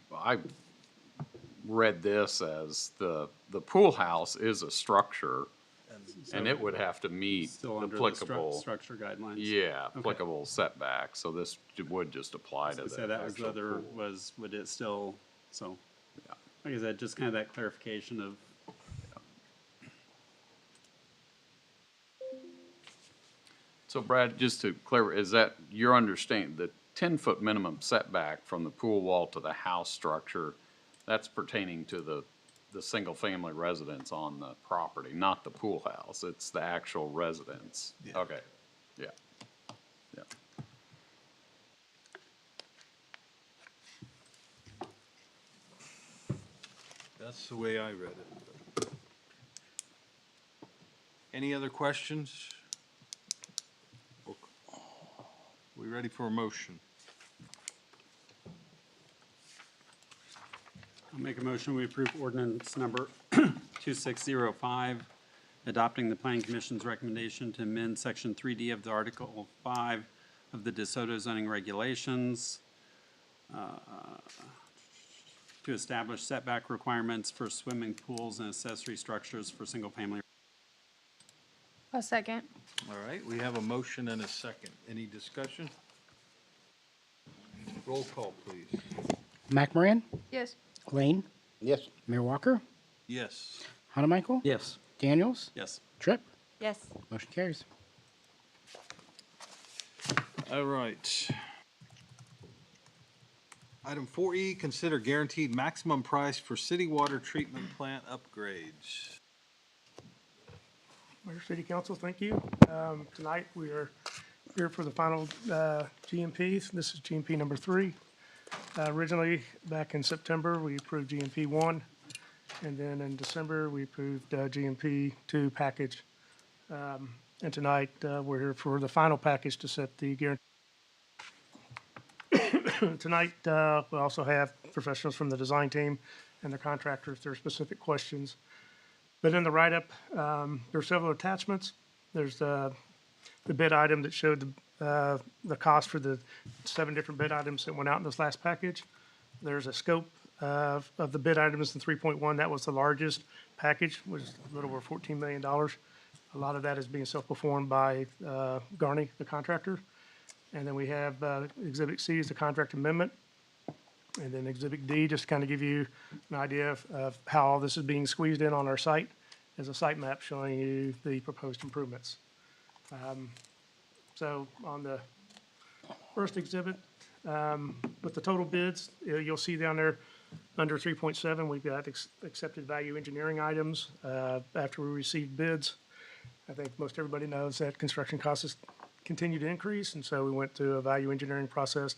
read this as the pool house is a structure, and it would have to meet Still under the applicable. structure guidelines. Yeah, Okay. applicable setbacks, so this would just apply to So the that was the actual other, pool. would it still, so, Yeah. like I said, just kind of that clarification of, So Brad, just to clear, is that your understanding, the 10-foot minimum setback from the pool wall to the house structure, that's pertaining to the single-family residence on the property, not the pool house, it's the actual residence? Yeah. Okay, yeah, yeah. That's the way I read it. Any other questions? We ready for a motion? I'll make a motion, we approve ordinance number 2605, adopting the Planning Commission's recommendation to amend Section 3D of the Article 5 of the DeSoto zoning regulations to establish setback requirements for swimming pools and accessory structures for single-family. A second. All right, we have a motion and a second. Any discussion? Roll call, please. McMoran, Yes. Lane, Yes. Mayor Walker, Yes. Hanamichael, Yes. Daniels, Yes. Tripp, Yes. motion carries. All right. Item 4E, consider guaranteed maximum price for city water treatment plant upgrades. Mayor, City Council, thank you. Tonight, we are here for the final GMPs. This is GMP number 3. Originally, back in September, we approved GMP 1, and then in December, we approved GMP 2 package. And tonight, we're here for the final package to set the guarantee. Tonight, we also have professionals from the design team and the contractor if there are specific questions. But in the write-up, there are several attachments. There's the bid item that showed the cost for the 7 different bid items that went out in this last package. There's a scope of the bid items in 3.1. That was the largest package, was a little over $14 million. A lot of that is being self-performed by Garney, the contractor. And then we have Exhibit C is the contract amendment. And then Exhibit D, just to kind of give you an idea of how all this is being squeezed in on our site, is a site map showing you the proposed improvements. So on the first exhibit, with the total bids, you'll see down there under 3.7, we've got accepted value engineering items after we received bids. I think most everybody knows that construction costs continue to increase, and so we went through a value engineering process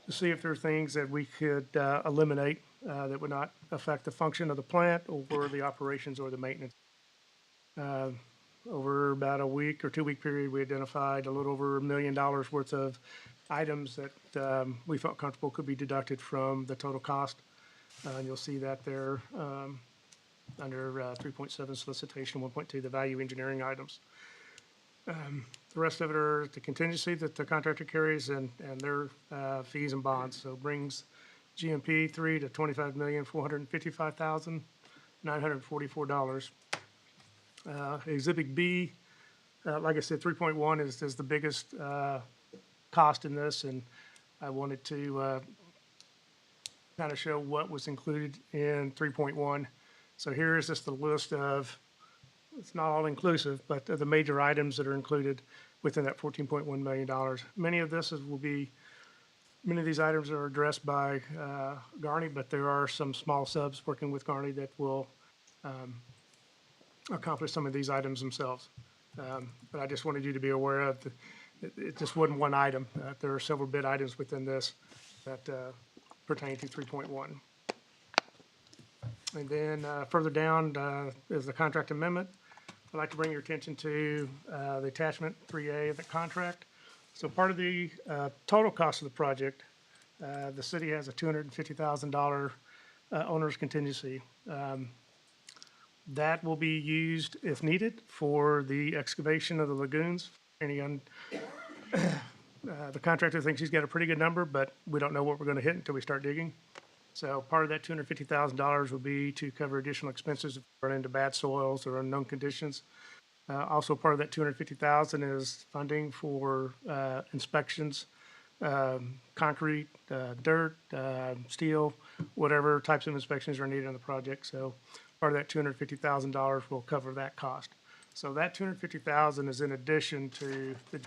to see if there are things that we could eliminate that would not affect the function of the plant or the operations or the maintenance. Over about a week or 2 week period, we identified a little over $1 million worth of items that we felt comfortable could be deducted from the total cost. And you'll see that there under 3.7 solicitation, 1.2 the value engineering items. The rest of it are the contingency that the contractor carries and their fees and bonds. So brings GMP 3 to $25,455,944. Exhibit B, like I said, 3.1 is the biggest cost in this, and I wanted to kind of show what was included in 3.1. So here is just the list of, it's not all inclusive, but the major items that are included within that $14.1 million. Many of these items are addressed by Garney, but there are some small subs working with Garney that will accomplish some of these items themselves. But I just wanted you to be aware of, it just wasn't one item. There are several bid items within this that pertain to 3.1. And then further down is the contract amendment. I'd like to bring your attention to the attachment 3A of the contract. So part of the total cost of the project, the city has a $250,000 owner's contingency. That will be used, if needed, for the excavation of the lagoons. The contractor thinks he's got a pretty good number, but we don't know what we're going to hit until we start digging. So part of that $250,000 will be to cover additional expenses if we run into bad soils or unknown conditions. Also, part of that $250,000 is funding for inspections, concrete, dirt, steel, whatever types of inspections are needed on the project. So part of that $250,000 will cover that cost. So that $250,000 is in addition to the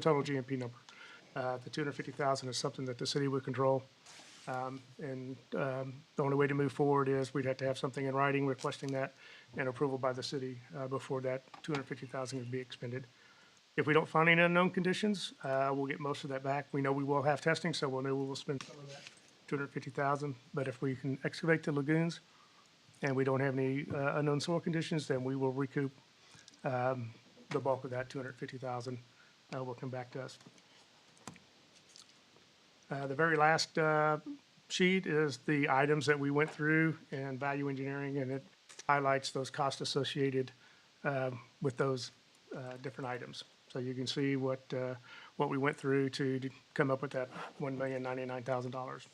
total GMP number. The $250,000 is something that the city would control. The only way to move forward is we'd have to have something in writing requesting that and approval by the city before that $250,000 would be expended. If we don't find any unknown conditions, we'll get most of that back. We know we will have testing, so we'll know we will spend some of that $250,000. But if we can excavate the lagoons and we don't have any unknown soil conditions, then we will recoup the bulk of that $250,000 will come back to us. The very last sheet is the items that we went through in value engineering, and it highlights those costs associated with those different items. So you can see what we went through to come up with that $1,099,000.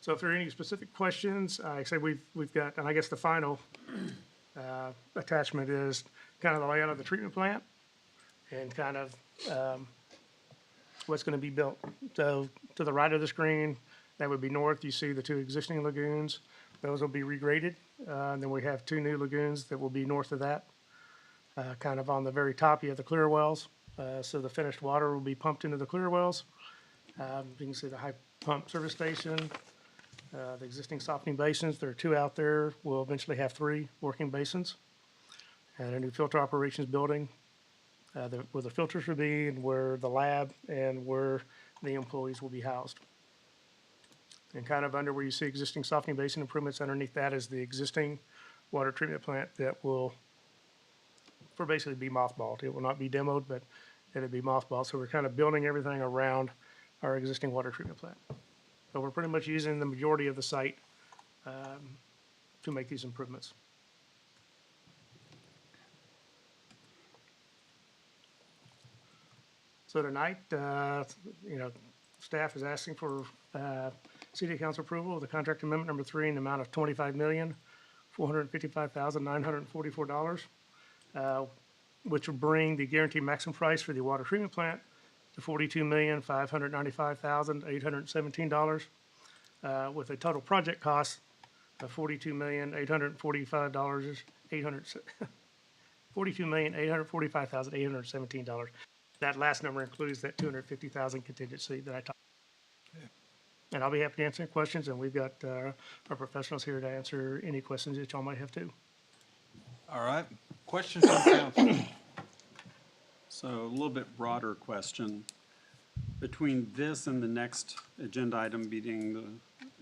So if there are any specific questions, like I said, we've got, and I guess the final attachment is kind of the layout of the treatment plant and kind of what's going to be built. So to the right of the screen, that would be north. You see the two existing lagoons. Those will be regraded. And then we have two new lagoons that will be north of that. Kind of on the very top, you have the clear wells. So the finished water will be pumped into the clear wells. You can see the high pump service station, the existing softening basins. There are two out there. We'll eventually have 3 working basins. And a new filter operations building. Where the filters will be and where the lab and where the employees will be housed. And kind of under where you see existing softening basin improvements, underneath that is the existing water treatment plant that will basically be mothballed. It will not be demoed, but it'll be mothballed. So we're kind of building everything around our existing water treatment plant. So we're pretty much using the majority of the site to make these improvements. So tonight, staff is asking for city council approval of the contract amendment number 3 in the amount of $25,455,944, which will bring the guaranteed maximum price for the water treatment plant to $42,595,817, with a total project cost of $42,845,817. That last number includes that $250,000 contingency that I talked about. And I'll be happy to answer any questions, and we've got our professionals here to answer any questions that y'all might have too. All right. Questions from council? So a little bit broader question. Between this and the next agenda item being the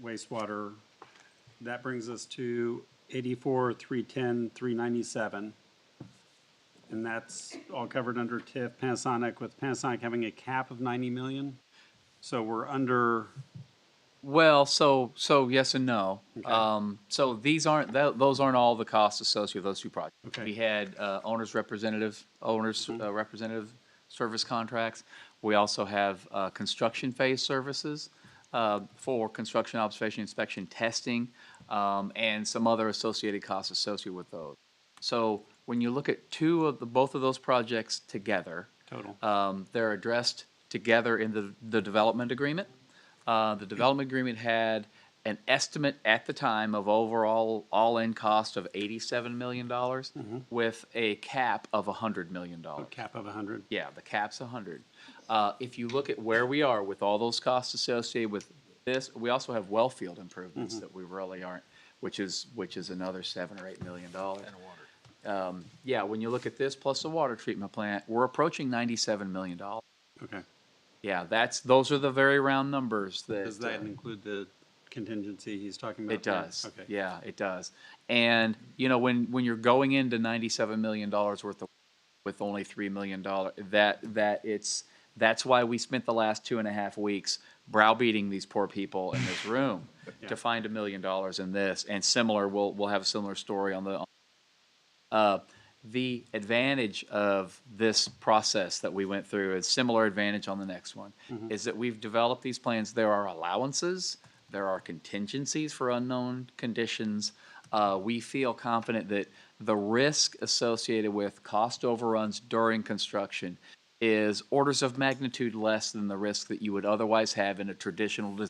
wastewater, that brings us to 84, 310, 397. And that's all covered under TIF Panasonic, with Panasonic having a cap of 90 million. So we're under, Well, so yes and no. Okay. So these aren't, those aren't all the costs associated with those two projects. Okay. We had representative service contracts. We also have construction phase services for construction observation, inspection, testing, and some other associated costs associated with those. So when you look at both of those projects together, total. they're addressed together in the development agreement. The development agreement had an estimate at the time of overall all-in cost of $87 million with a cap of $100 million. A cap of 100. Yeah, the cap's 100. If you look at where we are with all those costs associated with this, we also have well field improvements that we really aren't, which is another $7 or $8 million. And water. Yeah, when you look at this plus the water treatment plant, we're approaching $97 million. Okay. Yeah, those are the very round numbers that. Does that include the contingency he's talking about? It does. Okay. Yeah, it does. And, you know, when you're going into $97 million worth of, with only $3 million, that's why we spent the last 2.5 weeks browbeating these poor people in this room to find $1 million in this. And similar, we'll have a similar story on the advantage of this process that we went through, a similar advantage on the next one, is that we've developed these plans. There are allowances, there are contingencies for unknown conditions. We feel confident that the risk associated with cost overruns during construction is orders of magnitude less than the risk that you would otherwise have in a traditional design.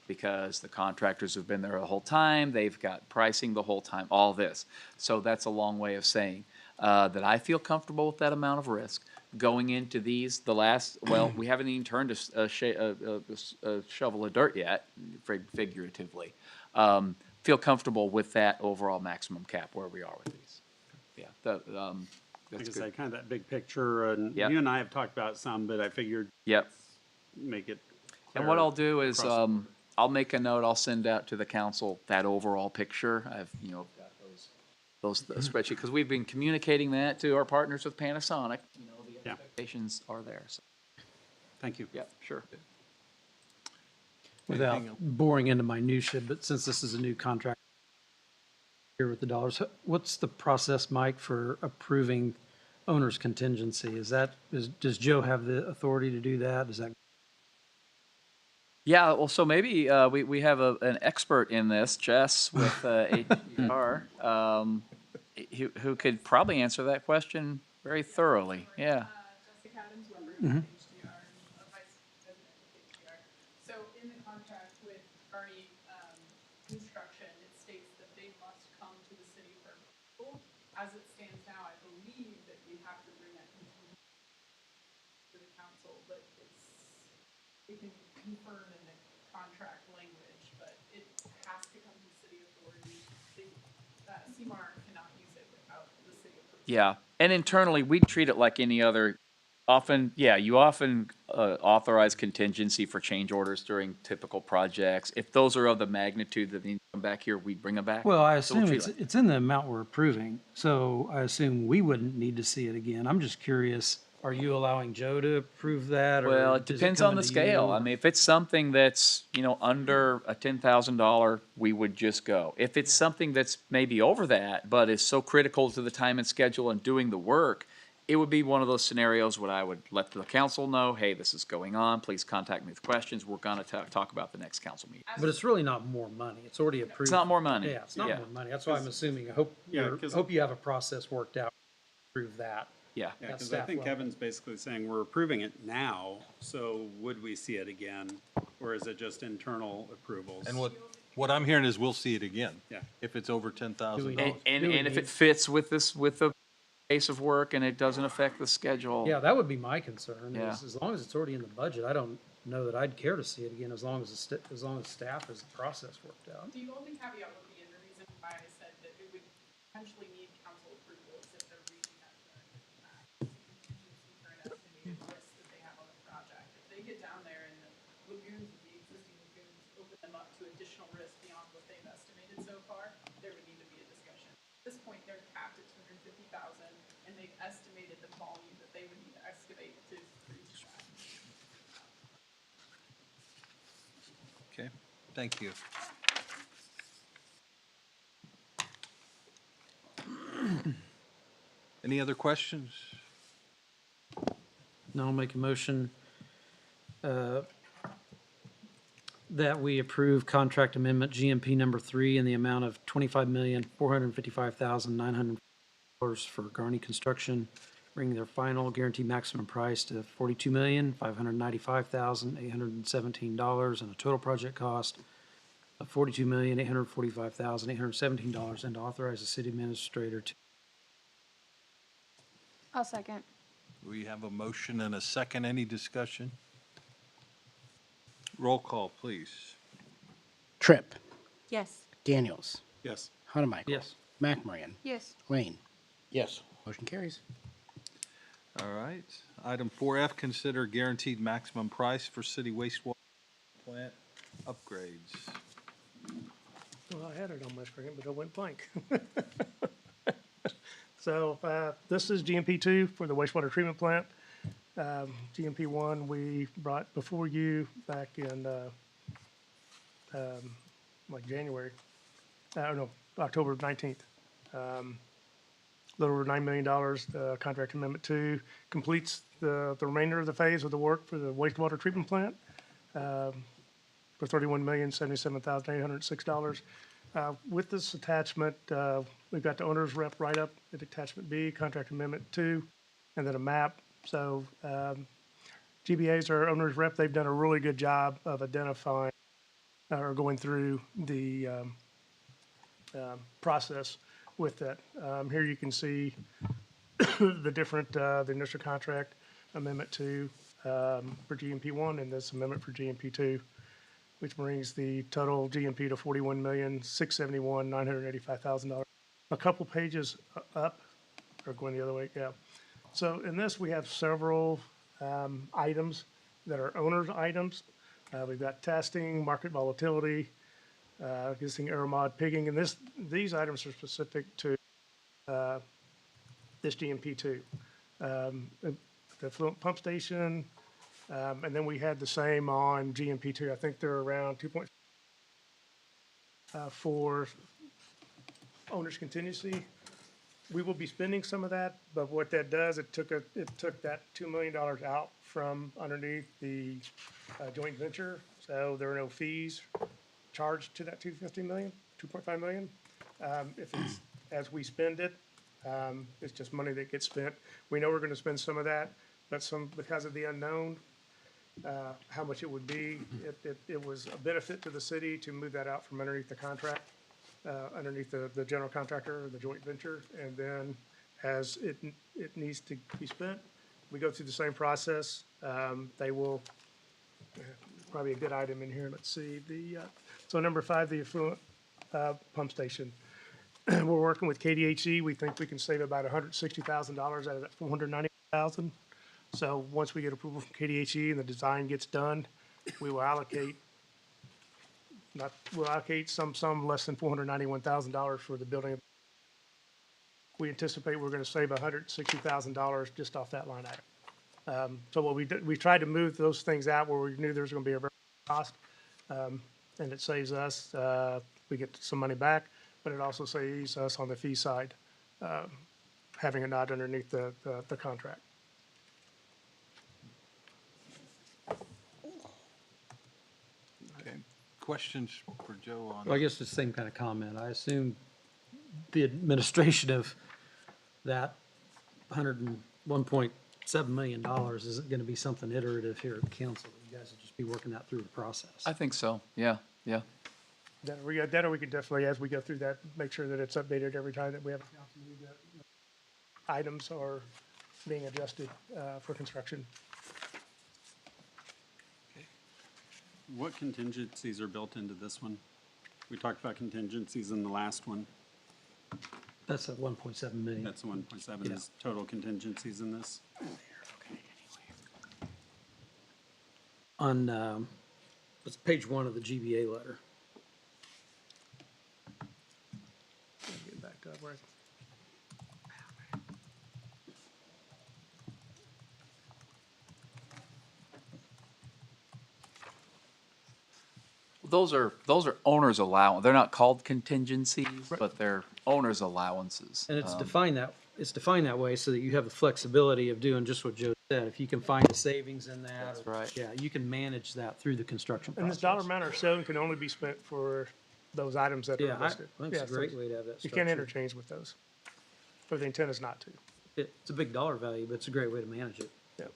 Because the contractors have been there the whole time, they've got pricing the whole time, all this. So that's a long way of saying that I feel comfortable with that amount of risk. Going into these, we haven't even turned a shovel of dirt yet, figuratively. Feel comfortable with that overall maximum cap where we are with these. Yeah, that's Like I good. say, kind of that big picture, and Yep. you and I have talked about some, but I figured Yep. make it And what clear I'll do is, across the board. I'll make a note, I'll send out to the council that overall picture. I've, got those spreadsheets, because we've been communicating that to our partners with Panasonic. The expectations are there, so. Thank you. Yeah, sure. Without boring into minutia, but since this is a new contract here with the dollars, what's the process, Mike, for approving owner's contingency? Does Joe have the authority to do that? Is that? Yeah, well, so maybe we have an expert in this, Jess, with HDR, who could probably answer that question very thoroughly. Yeah. Jessica Adams Weber, HDR, Vice President of HDR. So in the contract with Bernie Construction, it states that they must come to the city for approval. As it stands now, I believe that we have to bring that to the council, but we can confirm in the contract language, but it has to come to city authority. CMAR cannot use it without the city approval. Yeah, and internally, we treat it like any other, you often authorize contingency for change orders during typical projects. If those are of the magnitude that need to come back here, we bring them back. Well, I So we'll assume treat it it's in the amount we're approving, so I assume we wouldn't need to see it again. I'm just curious, are you allowing Joe to approve that? or Well, it does depends come on the into scale. you? I mean, if it's something that's, under a $10,000, we would just go. If it's something that's maybe over that, but is so critical to the time and schedule and doing the work, it would be one of those scenarios where I would let the council know, hey, this is going on, please contact me with questions, we're gonna talk about the next council meeting. But it's really not more money. It's already approved. It's not more money. Yeah, it's not Yeah. more money. That's why I'm assuming. I hope you have a process worked out to prove that. Yeah. Yeah, That's because I staff think level. Kevin's basically saying we're approving it now, so would we see it again? Or is it just internal approvals? And what I'm hearing is we'll see it again. Yeah. If it's over $10,000. And if it fits with the pace of work and it doesn't affect the schedule. Yeah, that would be my concern. Yeah. As long as it's already in the budget, I don't know that I'd care to see it again as long as staff has the process worked out. The only caveat would be, and the reason why I said that it would potentially need council approval is if they're reading that. point, they're capped at 250,000, and they've estimated the volume that they would need to excavate to reach that. Okay, thank you. Any other questions? Now I'll make a motion that we approve contract amendment GMP number 3 in the amount of $25,455,900 for Garney Construction, bringing their final guaranteed maximum price to $42,595,817 and a total project cost of $42,845,817, and to authorize the city administrator to. I'll second. We have a motion and a second. Any discussion? Roll call, please. Tripp, Yes. Daniels, Yes. Hanamichael. Yes. McMoryan, Yes. Lane. Yes. Motion carries. All right. Item 4F, consider guaranteed maximum price for city wastewater plant upgrades. Well, I had it on my screen, but it went blank. So this is GMP2 for the wastewater treatment plant. GMP1 we brought before you back in like January, no, October 19th. Little over $9 million. Contract Amendment 2 completes the remainder of the phase of the work for the wastewater treatment plant for $31,077,806. With this attachment, we've got the owner's rep write-up at Attachment B, Contract Amendment 2, and then a map. So GBA's our owner's rep. They've done a really good job of identifying or going through the process with that. Here you can see the different, the initial contract amendment 2 for GMP1 and this amendment for GMP2, which brings the total GMP to $41,671,985,000. A couple pages up, or going the other way, yeah. So in this, we have several items that are owner's items. We've got testing, market volatility, existing aeromod pigging, and these items are specific to this GMP2. The fluent pump station, and then we had the same on GMP2. I think they're around 2. For owner's contingency. We will be spending some of that, but what that does, it took that $2 million out from underneath the joint venture. So there are no fees charged to that $2.5 million. If it's, as we spend it, it's just money that gets spent. We know we're gonna spend some of that, but because of the unknown, how much it would be, it was a benefit to the city to move that out from underneath the contract, underneath the general contractor or the joint venture. And then as it needs to be spent, we go through the same process. They will, probably a good item in here. Let's see, so number 5, the affluent pump station. We're working with KDHE. We think we can save about $160,000 out of that $490,000. So once we get approval from KDHE and the design gets done, we will allocate some less than $491,000 for the building. We anticipate we're going to save $160,000 just off that line item. So what we tried to move those things out where we knew there was going to be a very cost, and it saves us. We get some money back, but it also saves us on the fee side, having it not underneath the contract. Okay, questions for Joe on? Well, I guess it's the same kind of comment. I assume the administration of that $101.7 million isn't going to be something iterative here at the council. You guys will just be working that through the process. I think so, yeah. That or we could definitely, as we go through that, make sure that it's updated every time that we have a council meeting, that items are being adjusted for construction. What contingencies are built into this one? We talked about contingencies in the last one. That's at 1.7 million. That's 1.7 Yeah. is total contingencies in this? On, it's page 1 of the GBA letter. Get back to where Those are owner's allowance. They're not called contingencies, but they're owner's allowances. And it's defined that way so that you have the flexibility of doing just what Joe said. If you can find a savings in that. That's right. Yeah, you can manage that through the construction And this process. dollar amount or so can only be spent for those items that Yeah, are listed. I think it's a Yeah, so great way to have that You can't structured. interchange with those. But the intent is not to. It's a big dollar value, but it's a great way to manage it. Yeah.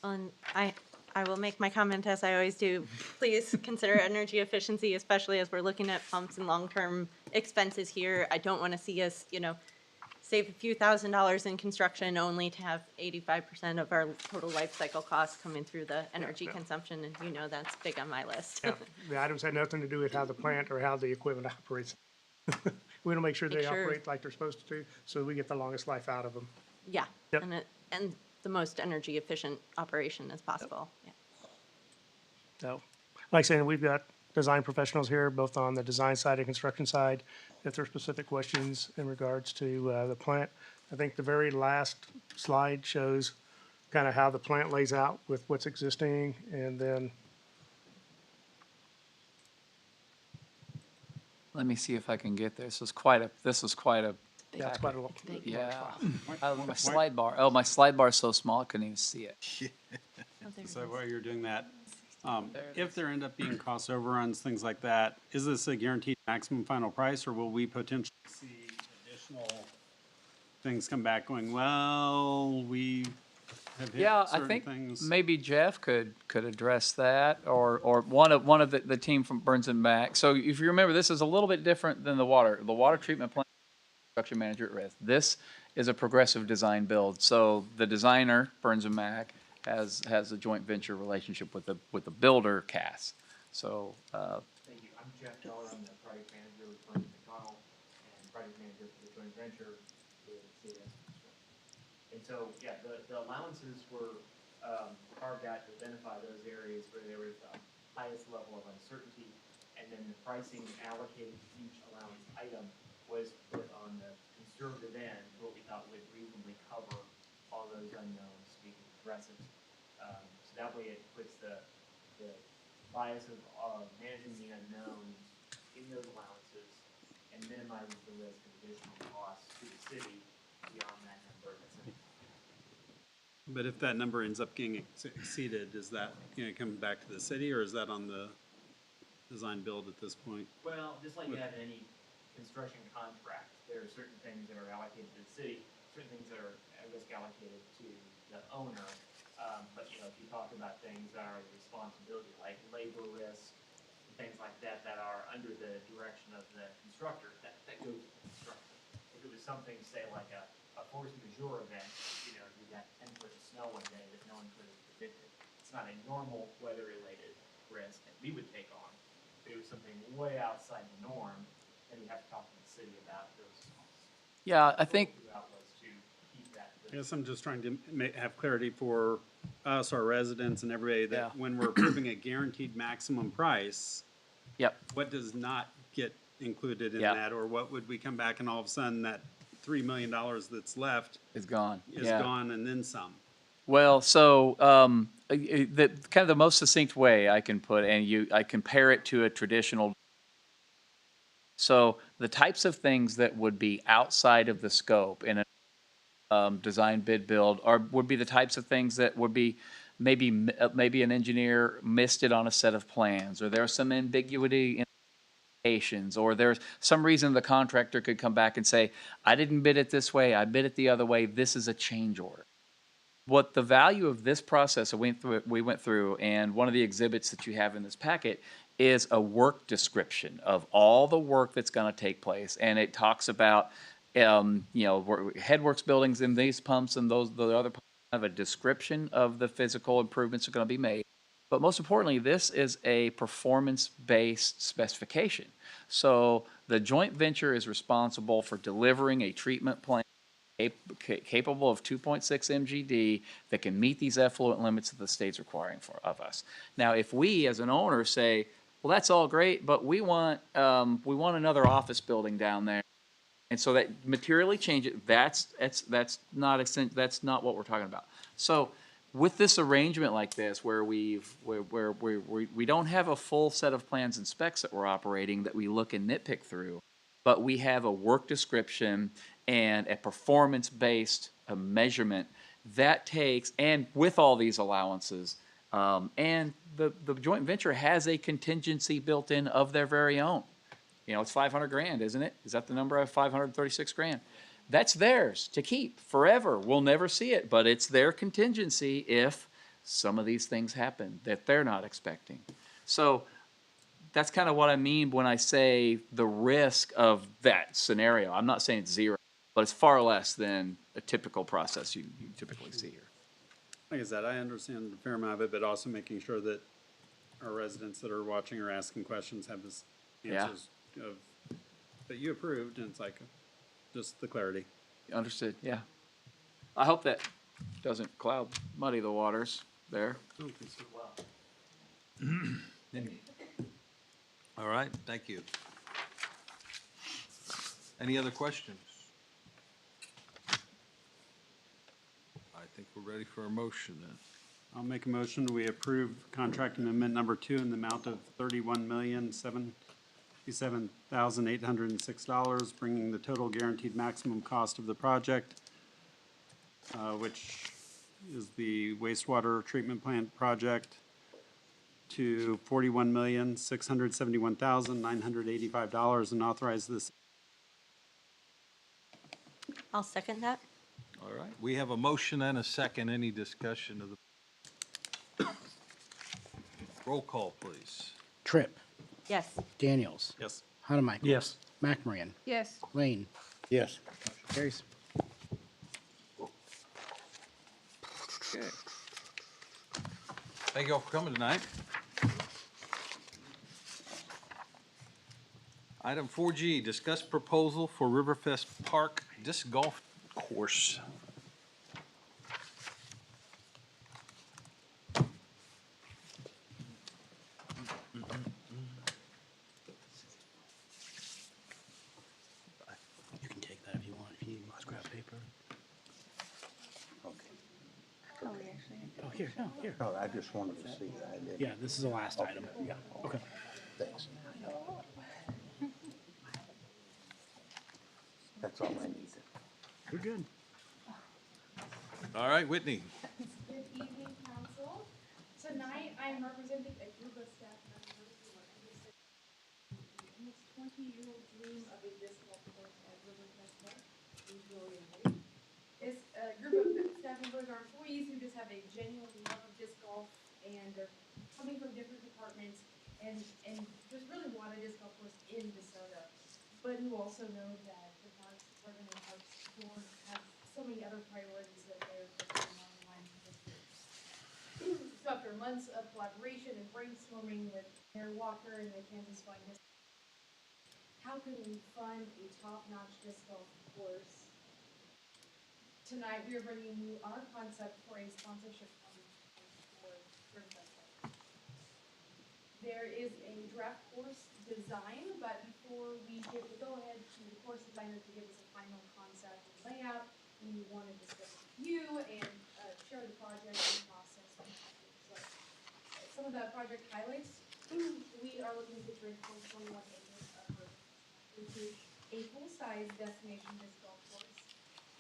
And I will make my comment as I always do. Please consider energy efficiency, especially as we're looking at pumps and long-term expenses here. I don't want to see us, save a few $1,000s in construction only to have 85% of our total life cycle costs coming through the energy yeah. consumption, and that's big on my list. Yeah, the items had nothing to do with how the plant or how the equipment operates. We want to make sure Make they sure- operate like they're supposed to, so we get the longest life out of them. Yeah, Yep. and the most energy efficient operation as possible. Yeah. So, like I said, we've got design professionals here, both on the design side and construction side. If there are specific questions in regards to the plant, I think the very last slide shows kind of how the plant lays out with what's existing, and then Let me see if I can get this. This is quite a. yeah, it's quite a lot. Yeah. My slide bar. Oh, my slide bar is so small I couldn't even see it. So while you're doing that, if there end up being cost overruns, things like that, is this a guaranteed maximum final price, or will we potentially see additional things come back going, well, we have hit Yeah, I certain think things? maybe Jeff could address that, or one of the team from Burns and Mac. So if you remember, this is a little bit different than the water treatment plant construction manager at risk. This is a progressive design build. So the designer, Burns and Mac, has a joint venture relationship with the builder, Cass. So Thank you. I'm Jeff Keller. I'm the project manager with Burns McConnell and project manager for the joint venture with CAS Construction. And so, yeah, the allowances were carved out to identify those areas where there was the highest level of uncertainty, and then the pricing allocated to each allowance item was put on the conservative end, what we thought would reasonably cover all those unknowns, speaking of progressives. So that way it puts the bias of managing the unknowns in those allowances and minimizes the risk of additional costs to the city beyond that number that's in. But if that number ends up getting exceeded, is that, coming back to the city, or is that on the design build at this point? Well, just like you have in any construction contract, there are certain things that are allocated to the city, certain things that are at risk allocated to the owner. But if you talk about things that are responsibility, like labor risk, things like that, that are under the direction of the constructor, that goes to the constructor. If it was something, say, like a force majeure event, you got 10 foot of snow one day that no one could have predicted. It's not a normal weather-related risk that we would take on. If it was something way outside the norm, then we have to talk to the city about those costs. yeah, I think Outlets to keep that. I guess I'm just trying to have clarity for us, our residents, and everybody, Yeah. that when we're approving a guaranteed maximum price, yep. what does not get included in Yeah. that, or what would we come back and all of a sudden that $3 million that's left It's gone. is Yeah. gone and then some? Well, so the kind of the most succinct way I can put, I compare it to a traditional. So the types of things that would be outside of the scope in a design bid build would be the types of things that would be maybe an engineer missed it on a set of plans, or there's some ambiguity in applications, or there's some reason the contractor could come back and say, I didn't bid it this way, I bid it the other way, this is a change order. What the value of this process we went through, and one of the exhibits that you have in this packet is a work description of all the work that's going to take place, and it talks about headworks buildings in these pumps and the other pumps, have a description of the physical improvements that are going to be made. But most importantly, this is a performance-based specification. So the joint venture is responsible for delivering a treatment plant capable of 2.6 MGD that can meet these effluent limits that the state's requiring of us. Now, if we, as an owner, say, well, that's all great, but we want another office building down there, and so that materially change it. That's not what we're talking about. So with this arrangement like this, where we don't have a full set of plans and specs that we're operating that we look and nitpick through, but we have a work description and a performance-based measurement that takes, and with all these allowances, and the joint venture has a contingency built in of their very own. You know, it's 500 grand, isn't it? Is that the number of 536 grand? That's theirs to keep forever. We'll never see it, but it's their contingency if some of these things happen that they're not expecting. So that's kind of what I mean when I say the risk of that scenario. I'm not saying it's zero, but it's far less than a typical process you typically see here. Like I said, I understand a fair amount of it, but also making sure that our residents that are watching or asking questions have this answers of, that you approved, and it's like, just the clarity. Understood, yeah. I hope that doesn't muddy the waters there. I don't think so. All right, thank you. Any other questions? I think we're ready for a motion then. I'll make a motion, we approve contract amendment number 2 in the amount of $31,077,806, bringing the total guaranteed maximum cost of the project, which is the wastewater treatment plant project, to $41,671,985, and authorize this. I'll second that. All right, we have a motion and a second. Any discussion of the? Roll call, please. Tripp, Yes. Daniels, Yes. Hanamichael. Yes. McMorrin, Yes. Lane. Yes. Motion carries. Okay. Thank you all for coming tonight. Item 4G, discuss proposal for Riverfest Park Disc Golf Course. You can take that if you want. If you need more scrap paper. Oh, we actually. Oh, here, no, here. No, I just wanted to see that. I didn't- Yeah, this is the last item. Yeah, okay. Thanks. That's all I needed. You're good. All right, Whitney. Good evening, council. Tonight, I am representing a group of staff members who are interested in this 20-year-old dream of a disc golf course at Riverfest Park in Julian Lake. This group of staff members are employees who just have a genuine love of disc golf, and they're coming from different departments and just really want a disc golf course in DeSoto, but who also know that the Parks Department and Parks Board have so many other priorities that they're focusing on in line with this group. So after months of collaboration and brainstorming with Mayor Walker and the Kansas Fine Disc, how can we fund a top-notch disc golf course? Tonight, we are bringing you our concept for a sponsorship fund for Riverfest Park. There is a draft course design, but before we give the go-ahead to the course designer to give us a final concept and layout, we want to discuss with you and share the project and process. So, some of the project highlights, we are looking to transform 21 acres of Riverfest into a full-size destination disc golf course.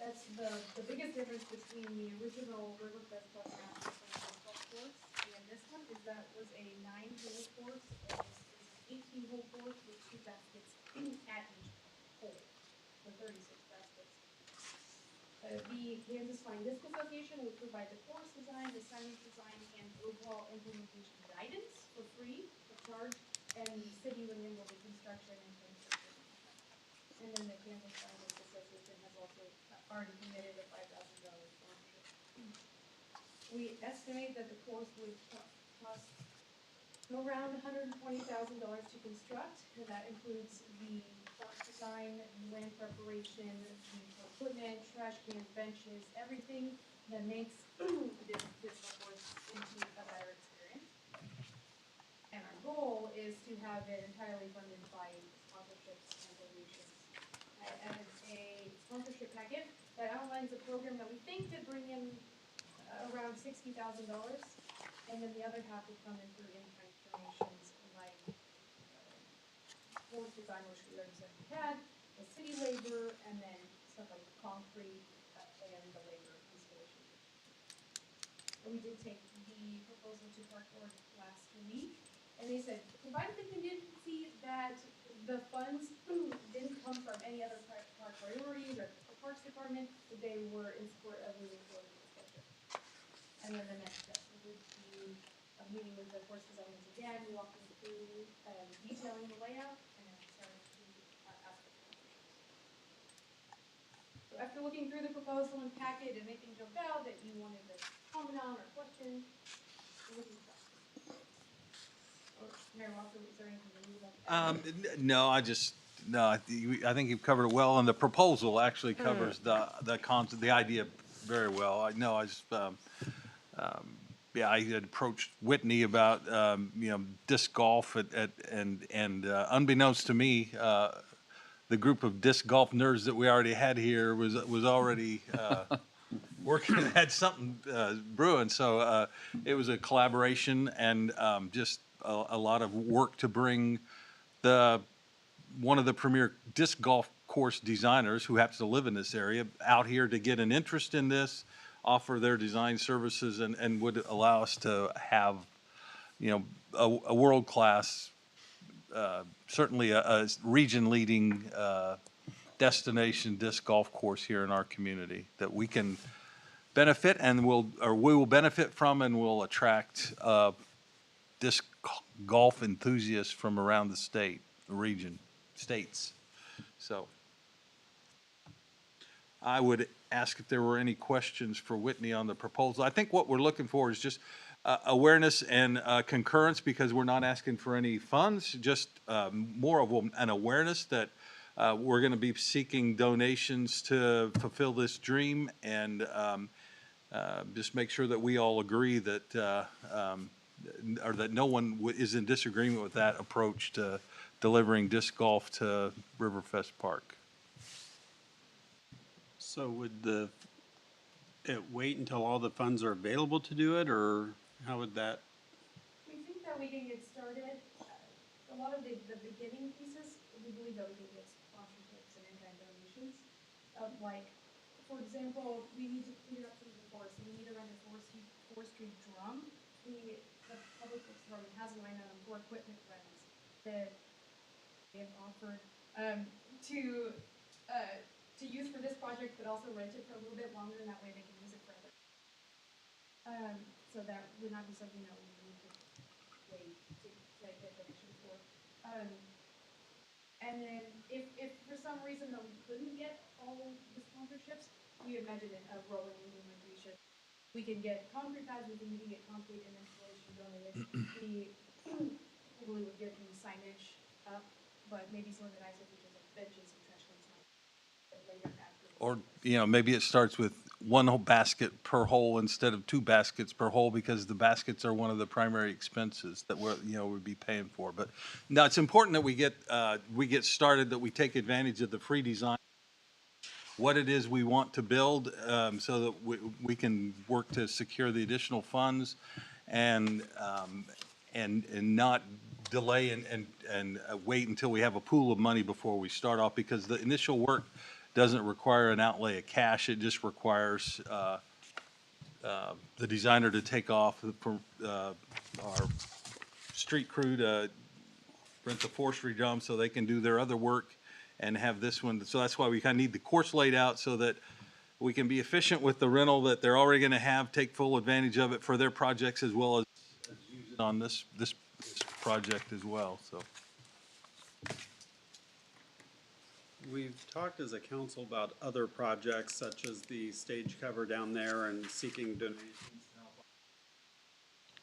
That's the biggest difference between the original Riverfest Park Master Plan disc golf course and this one is that it was a 9-hole course and this is an 18-hole course with 2 baskets at each hole, so 36 baskets. The Kansas Fine Disc Association will provide the course design, the signage design, and overall implementation guidance for free of charge, and the city will handle the construction and transportation. And then the Kansas Fine Disc Association has also already committed a $5,000 sponsorship. We estimate that the course would cost around $120,000 to construct, and that includes the course design, land preparation, the equipment, trash cans, benches, everything that makes this course into a better experience. And our goal is to have it entirely funded by sponsorships and donations. I added a sponsorship packet that outlines a program that we think could bring in around $60,000, and then the other half would come in through in-kind donations like forest design, which we already said we had, the city labor, and then stuff like concrete and the labor installation. And we did take the proposal to Park Board last week, and they said, provided the contingency that the funds didn't come from any other park priorities or the Parks Department, that they were in support of moving forward with this budget. And then the next step would be a meeting with the forest designers again, walking through, detailing the layout, and then starting to ask for questions. So after looking through the proposal and packet, and anything jumped out that you wanted to comment on or question, we're looking for questions. Mayor Walker, is there anything that you would like to add? No, I think you've covered it well, and the proposal actually covers the concept, the idea very well. I know, yeah, I had approached Whitney about, disc golf and unbeknownst to me, the group of disc golf nerds that we already had here was already, working, had something, brewing. So, it was a collaboration and, just a lot of work to bring one of the premier disc golf course designers who happens to live in this area out here to get an interest in this, offer their design services, and would allow us to have, a world-class, certainly a region-leading destination disc golf course here in our community that we can benefit and we will benefit from, and will attract disc golf enthusiasts from around the state, region, states. So I would ask if there were any questions for Whitney on the proposal. I think what we're looking for is just awareness and concurrence, because we're not asking for any funds, just more of an awareness that we're going to be seeking donations to fulfill this dream, and just make sure that we all agree that, or that no one is in disagreement with that approach to delivering disc golf to Riverfest Park. So would it wait until all the funds are available to do it, or how would that? We think that we can get started. A lot of the beginning pieces, we believe that we can get sponsorships and in-kind donations. Like, for example, we need to clear up some of the forest. We need to run a forestry drum. The Public Works Department has a line item for equipment runs that they have offered to use for this project, but also rent it for a little bit longer, and that way they can use it forever. So that would not be something that we need to wait to get donation for. And then if for some reason that we couldn't get all the sponsorships, we imagine a rolling implementation. We can get concrete pads, we can get concrete and installation donated. We probably would get the signage up, but maybe some of the nicer features like benches and trash cans later after. Or, maybe it starts with one whole basket per hole instead of 2 baskets per hole, because the baskets are one of the primary expenses that we'd be paying for. But no, it's important that we get started, that we take advantage of the free design, what it is we want to build, so that we can work to secure the additional funds, and not delay and wait until we have a pool of money before we start off, because the initial work doesn't require an outlay of cash. It just requires the designer to take off for our street crew to rent the forestry drum so they can do their other work and have this one. So that's why we kind of need the course laid out, so that we can be efficient with the rental that they're already going to have, take full advantage of it for their projects, as well as use it on this project as well. So We've talked as a council about other projects such as the stage cover down there and seeking donations to help.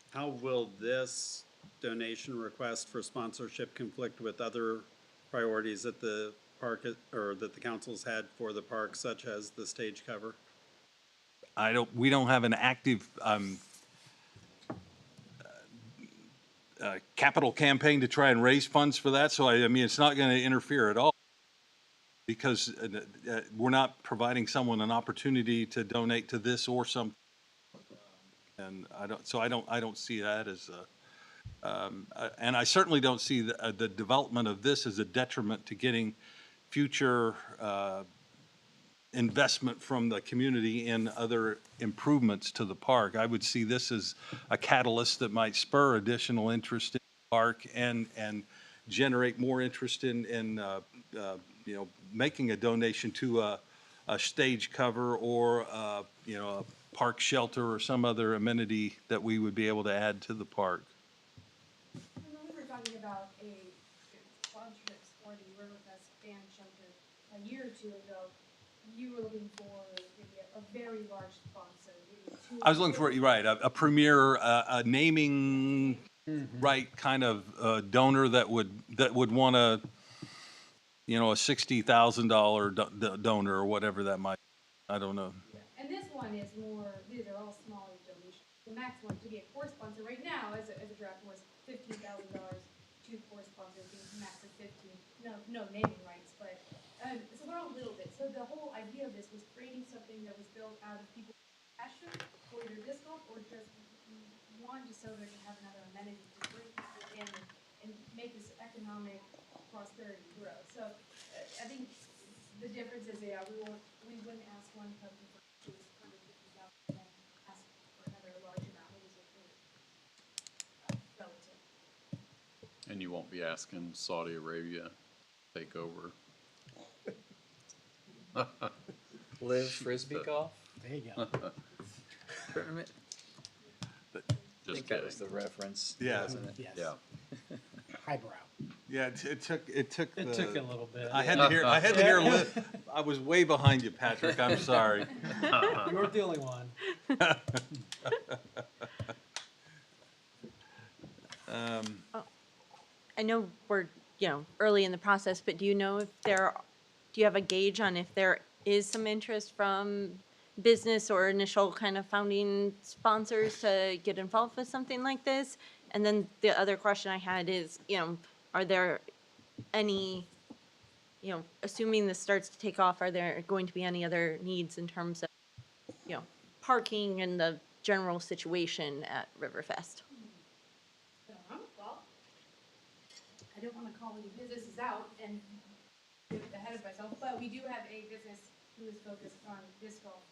How will this donation request for sponsorship conflict with other priorities that the park, or that the council's had for the park, such as the stage cover? we don't have an active capital campaign to try and raise funds for that. So I mean, it's not going to interfere at all, because we're not providing someone an opportunity to donate to this or some. And I don't see that as and I certainly don't see the development of this as a detriment to getting future investment from the community in other improvements to the park. I would see this as a catalyst that might spur additional interest in the park and generate more interest in making a donation to a stage cover or, a park shelter or some other amenity that we would be able to add to the park. When we were talking about a sponsorships for the Riverfest Band Shelter a year or two ago, you were looking for maybe a very large sponsor, maybe two. I was looking for, right, a premier, a naming right kind of donor that would want a $60,000 donor or whatever that might, I don't know. And this one is more, these are all smaller donations. The maximum to be a core sponsor right now as a draft was $15,000, two core sponsors, being max of 15. No naming rights, but, so they're all little bits. So the whole idea of this was creating something that was built out of people's passion for either disc golf or just one, just so they can have another amenity to bring people in and make this economic prosperity grow. So I think the difference is, we wouldn't ask one company for $150,000 and then ask for another large amount. It was relative. And you won't be asking Saudi Arabia to take over. Live Frisbee golf There you go. tournament. I Just think that kidding. was the reference. Yeah. Wasn't it? Yes. Yeah. Highbrow. Yeah, it took. It took a little bit. I had to hear, I was way behind you, Patrick, I'm sorry. You weren't the only one. I know we're, early in the process, but do you know if do you have a gauge on if there is some interest from business or initial kind of founding sponsors to get involved with something like this? And then the other question I had is, are there any, assuming this starts to take off, are there going to be any other needs in terms of, parking and the general situation at Riverfest? Well, I don't want to call any businesses out and get ahead of myself, but we do have a business who is focused on disc golf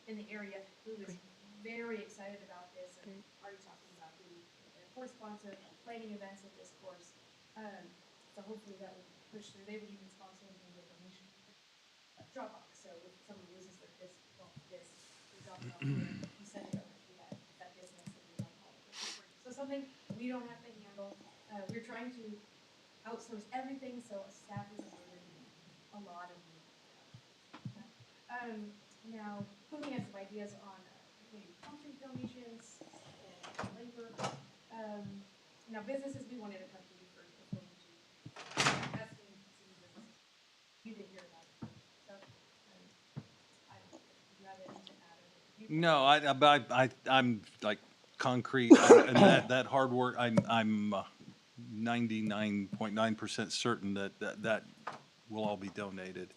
in the area, who is very excited about this and already talking about the course sponsor, planning events of this course. So hopefully that will push through. They would even sponsor maybe a donation Dropbox. So if someone uses their disc golf disc, we drop it off there, you send it over to that business and we don't call it for free. So something we don't have to handle. We're trying to outsource everything, so staff isn't really a lot of. Now, looking at some ideas on maybe concrete donations and labor. Now, businesses, we wanted to come to you first before we do testing. You didn't hear about it, so I don't know if you have anything to add. No, I'm like concrete, and that hard work, I'm 99.9% certain that will all be donated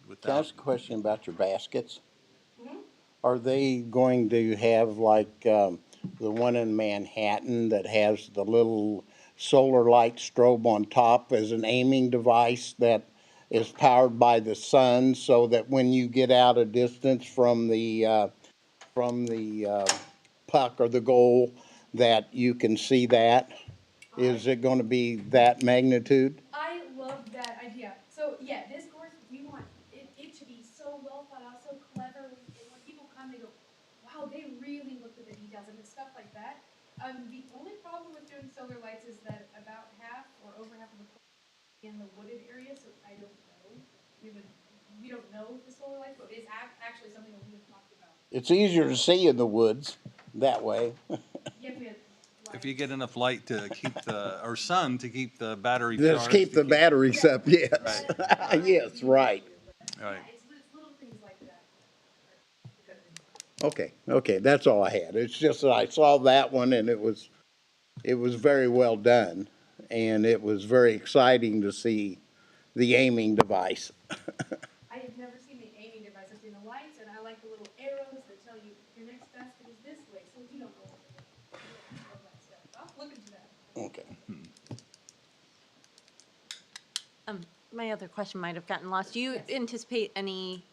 with Can I that. ask a question about your baskets? Mm-hmm. Are they going to have like the one in Manhattan that has the little solar light strobe on top as an aiming device that is powered by the sun, so that when you get out a distance from the puck or the goal, that you can see that? Is it going to be that magnitude? I love that idea. So yeah, this course, we want it to be so well thought out, so clever. And when people come, they go, wow, they really looked at the details and stuff like that. The only problem with doing solar lights is that about half or over half of the course is in the wooded area, so I don't know. We don't know the solar lights, but it's actually something that we have talked about. It's easier to see in the woods that way. Yeah, we had If you get enough light to keep or sun to keep the battery Just charged. keep the batteries up, yes. Yes, right. Right. it's little things like that. Okay, that's all I had. It's just that I saw that one and it was very well done. And it was very exciting to see the aiming device. I have never seen the aiming device. I've seen the lights, and I like the little arrows that tell you your next basket is this way, so you don't know what to do. All that stuff. I'll look into that. Okay. My other question might have gotten lost. Do you anticipate any,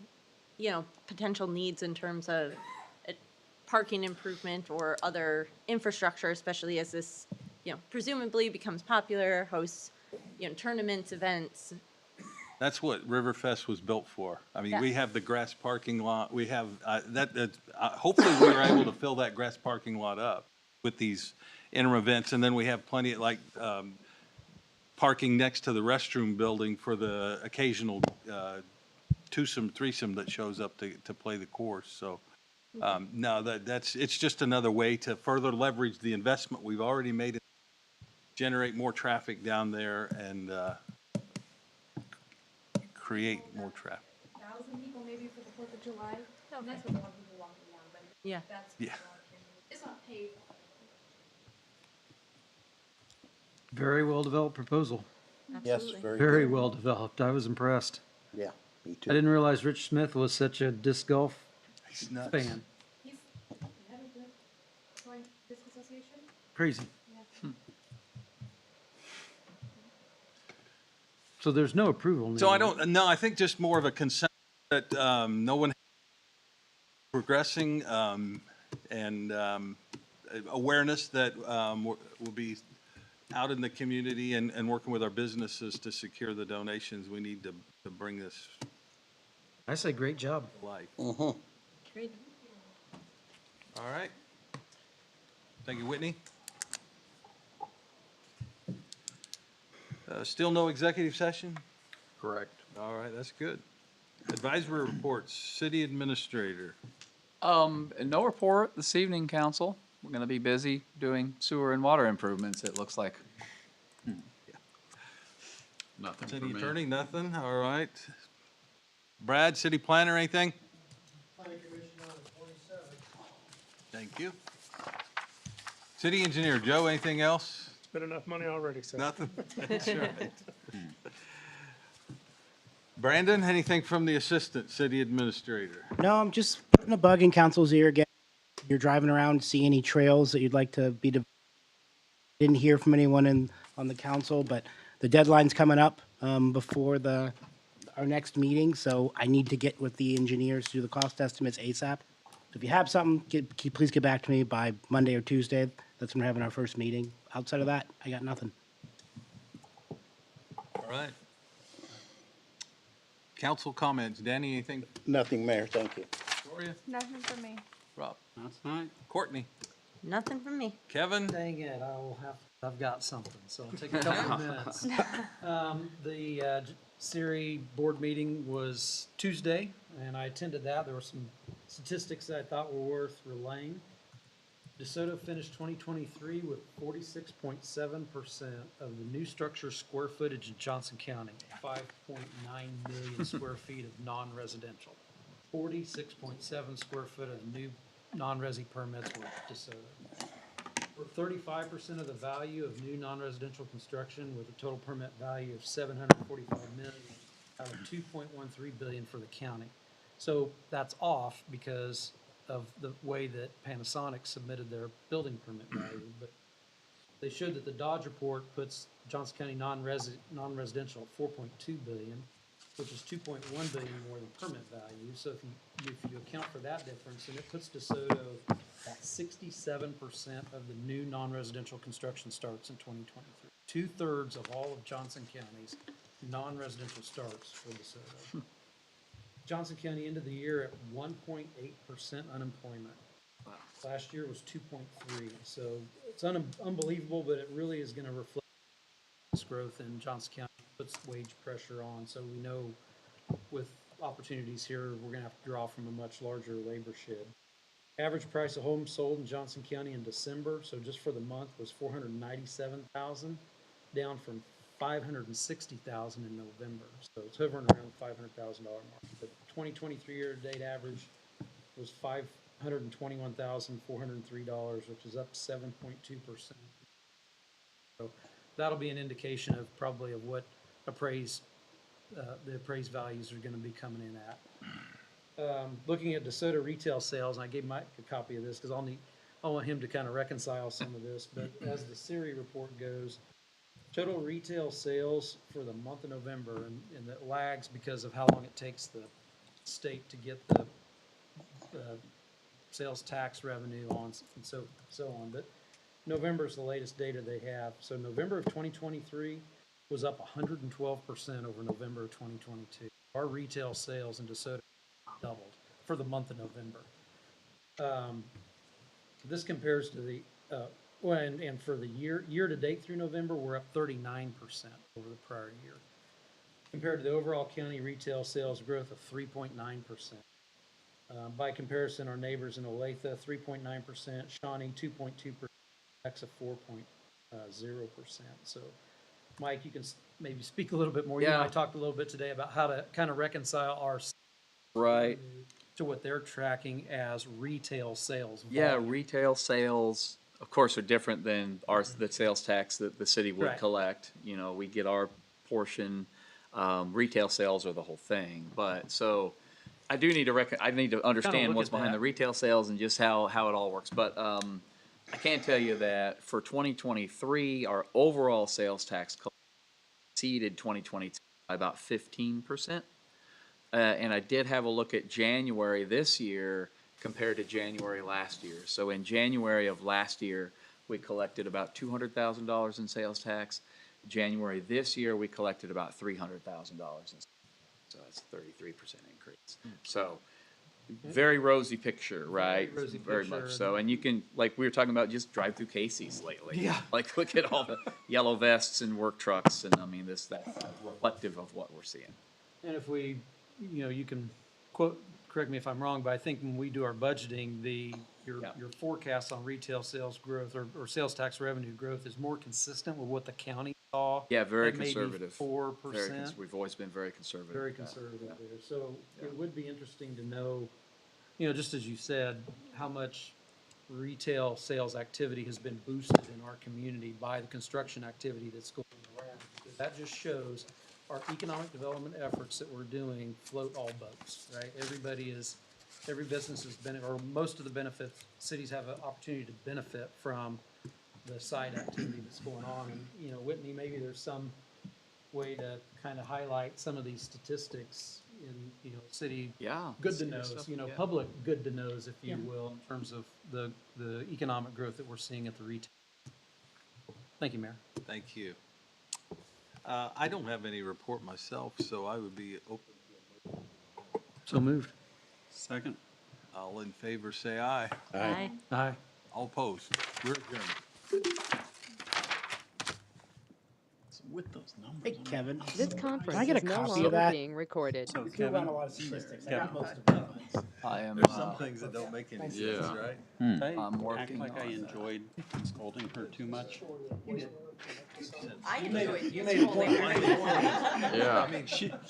potential needs in terms of parking improvement or other infrastructure, especially as this, presumably becomes popular, hosts, tournaments, events? That's what Riverfest was built for. I mean, we Yes. have the grass parking lot, we have, hopefully we were able to fill that grass parking lot up with these interim events, and then we have plenty of, parking next to the restroom building for the occasional, twosome, threesome that shows up to play the course, so. No, it's just another way to further leverage the investment we've already made, generate more traffic down there and, create more traffic. 1,000 people maybe for the 4th of July. No, that's what a lot of people walking around, but Yeah. that's. Yeah. It's not paid. Very well-developed proposal. Yes, Absolutely. very Very good. well developed. I was impressed. Yeah, me I too. didn't realize Rich Smith was such a disc golf He's nuts. fan. He's the head of the Joint Disc Association. Crazy. Yeah. So there's no approval. So I needed. don't, no, I think just more of a consent that, no one progressing, and, awareness that, will be out in the community and working with our businesses to secure the donations we need to bring this I say great job. to life. Mm-hmm. Great. All right. Thank you, Whitney. Still no executive session? Correct. All right, that's good. Advisory reports, city administrator. No report this evening, council. We're gonna be busy doing sewer and water improvements, it looks like. Nothing for City me. attorney, nothing? All right. Brad, city planner, anything? Planning Commission on the 27th. Thank you. City engineer, Joe, anything else? Spent enough money already, so. Nothing? That's right. Brandon, anything from the assistant city administrator? No, I'm just putting a bug in council's ear again. You're driving around, see any trails that you'd like to be, didn't hear from anyone on the council, but the deadline's coming up, before our next meeting, so I need to get with the engineers to do the cost estimates ASAP. If you have something, please get back to me by Monday or Tuesday. That's when we're having our first meeting. Outside of that, I got nothing. All right. Council comments. Danny, anything? Nothing, Mayor, thank you. Gloria? Nothing for me. Rob? That's fine. Courtney? Nothing from me. Kevin? Dang it, I've got something, so I'll take a couple of minutes. The Siri board meeting was Tuesday, and I attended that. There were some statistics that I thought were worth relaying. DeSoto finished 2023 with 46.7% of the new structure square footage in Johnson County, 5.9 million square feet of non-residential. 46.7 square foot of new non-resi permits were DeSoto. For 35% of the value of new non-residential construction with a total permit value of $745 million out of $2.13 billion for the county. So that's off because of the way that Panasonic submitted their building permit value, but they showed that the Dodge report puts Johnson County non-residential at 4.2 billion, which is 2.1 billion more than permit value. So if you account for that difference, and it puts DeSoto at 67% of the new non-residential construction starts in 2023. 2/3 of all of Johnson County's non-residential starts for DeSoto. Johnson County ended the year at 1.8% unemployment. Last year was 2.3, so it's unbelievable, but it really is gonna reflect this growth in Johnson County, puts wage pressure on, so we know with opportunities here, we're gonna have to draw from a much larger labor shed. Average price of homes sold in Johnson County in December, so just for the month, was $497,000, down from $560,000 in November. So it's hovering around the $500,000 mark. The 2023 year-to-date average was $521,403, which is up 7.2%. So that'll be an indication of probably of what the appraised values are going to be coming in at. looking at DeSoto retail sales, and I gave Mike a copy of this because I want him to kind of reconcile some of this, but as the Siri report goes, total retail sales for the month of November, and that lags because of how long it takes the state to get the sales tax revenue on, and so on, but November is the latest data they have. So November of 2023 was up 112% over November of 2022. Our retail sales in DeSoto doubled for the month of November. This compares to the, and for the year to date through November, we're up 39% over the prior year. Compared to the overall county retail sales growth of 3.9%. By comparison, our neighbors in Olathe, 3.9%, Shawnee, 2.2%, Alexa, 4.0%. So, Mike, you can maybe speak a little bit more. You and I talked a little bit today about how to kind of reconcile our Right. to what they're tracking as retail sales. Yeah, volume. retail sales, of course, are different than the sales tax that the city would Right. collect. You know, we get our portion. Retail sales are the whole thing. But so I do need to I need to understand look what's at behind that. the retail sales and just how it all works. But I can tell you that for 2023, our overall sales tax exceeded 2022 by about 15%. And I did have a look at January this year compared to January last year. So in January of last year, we collected about $200,000 in sales tax. January this year, we collected about $300,000 in. So that's a 33% increase. So very rosy picture, right? rosy Very picture, much so. And you can, like we were talking about, just drive through Casey's lately. Yeah. Like look at all the yellow vests and work trucks, and I mean that's reflective of what we're seeing. And if we, you can correct me if I'm wrong, but I think when we do our budgeting, your forecast on retail sales growth or sales tax revenue growth is more consistent with what the county saw. Yeah, very at maybe conservative. 4%. We've always been very conservative. Very with that. conservative Yeah. there. So it would be interesting to know, just as you said, how much retail sales activity has been boosted in our community by the construction activity that's going around. Because that just shows our economic development efforts that we're doing float all boats, right? Every business has been, or most of the benefits, cities have an opportunity to benefit from the side activity that's going on. And, Whitney, maybe there's some way to kind of highlight some of these statistics in, city. Yeah. Good to city knows, stuff, yeah. public good to knows, if you will, in terms of the economic growth that we're seeing at the retail. Thank you, Mayor. Thank you. I don't have any report myself, so I would be open. So moved. Second. All in favor, say aye. Aye. Aye. All opposed. We're adjourned. With those numbers. Hey, Kevin. This Can conference I get a is no copy longer of that? being recorded. So We do run Kevin, a lot of statistics. I Kevin. got most of them. I am. There's some things that don't make any Yeah. sense, right? I I'm act working like I on enjoyed scolding her too much. I enjoyed You made a point. Yeah. I mean, she would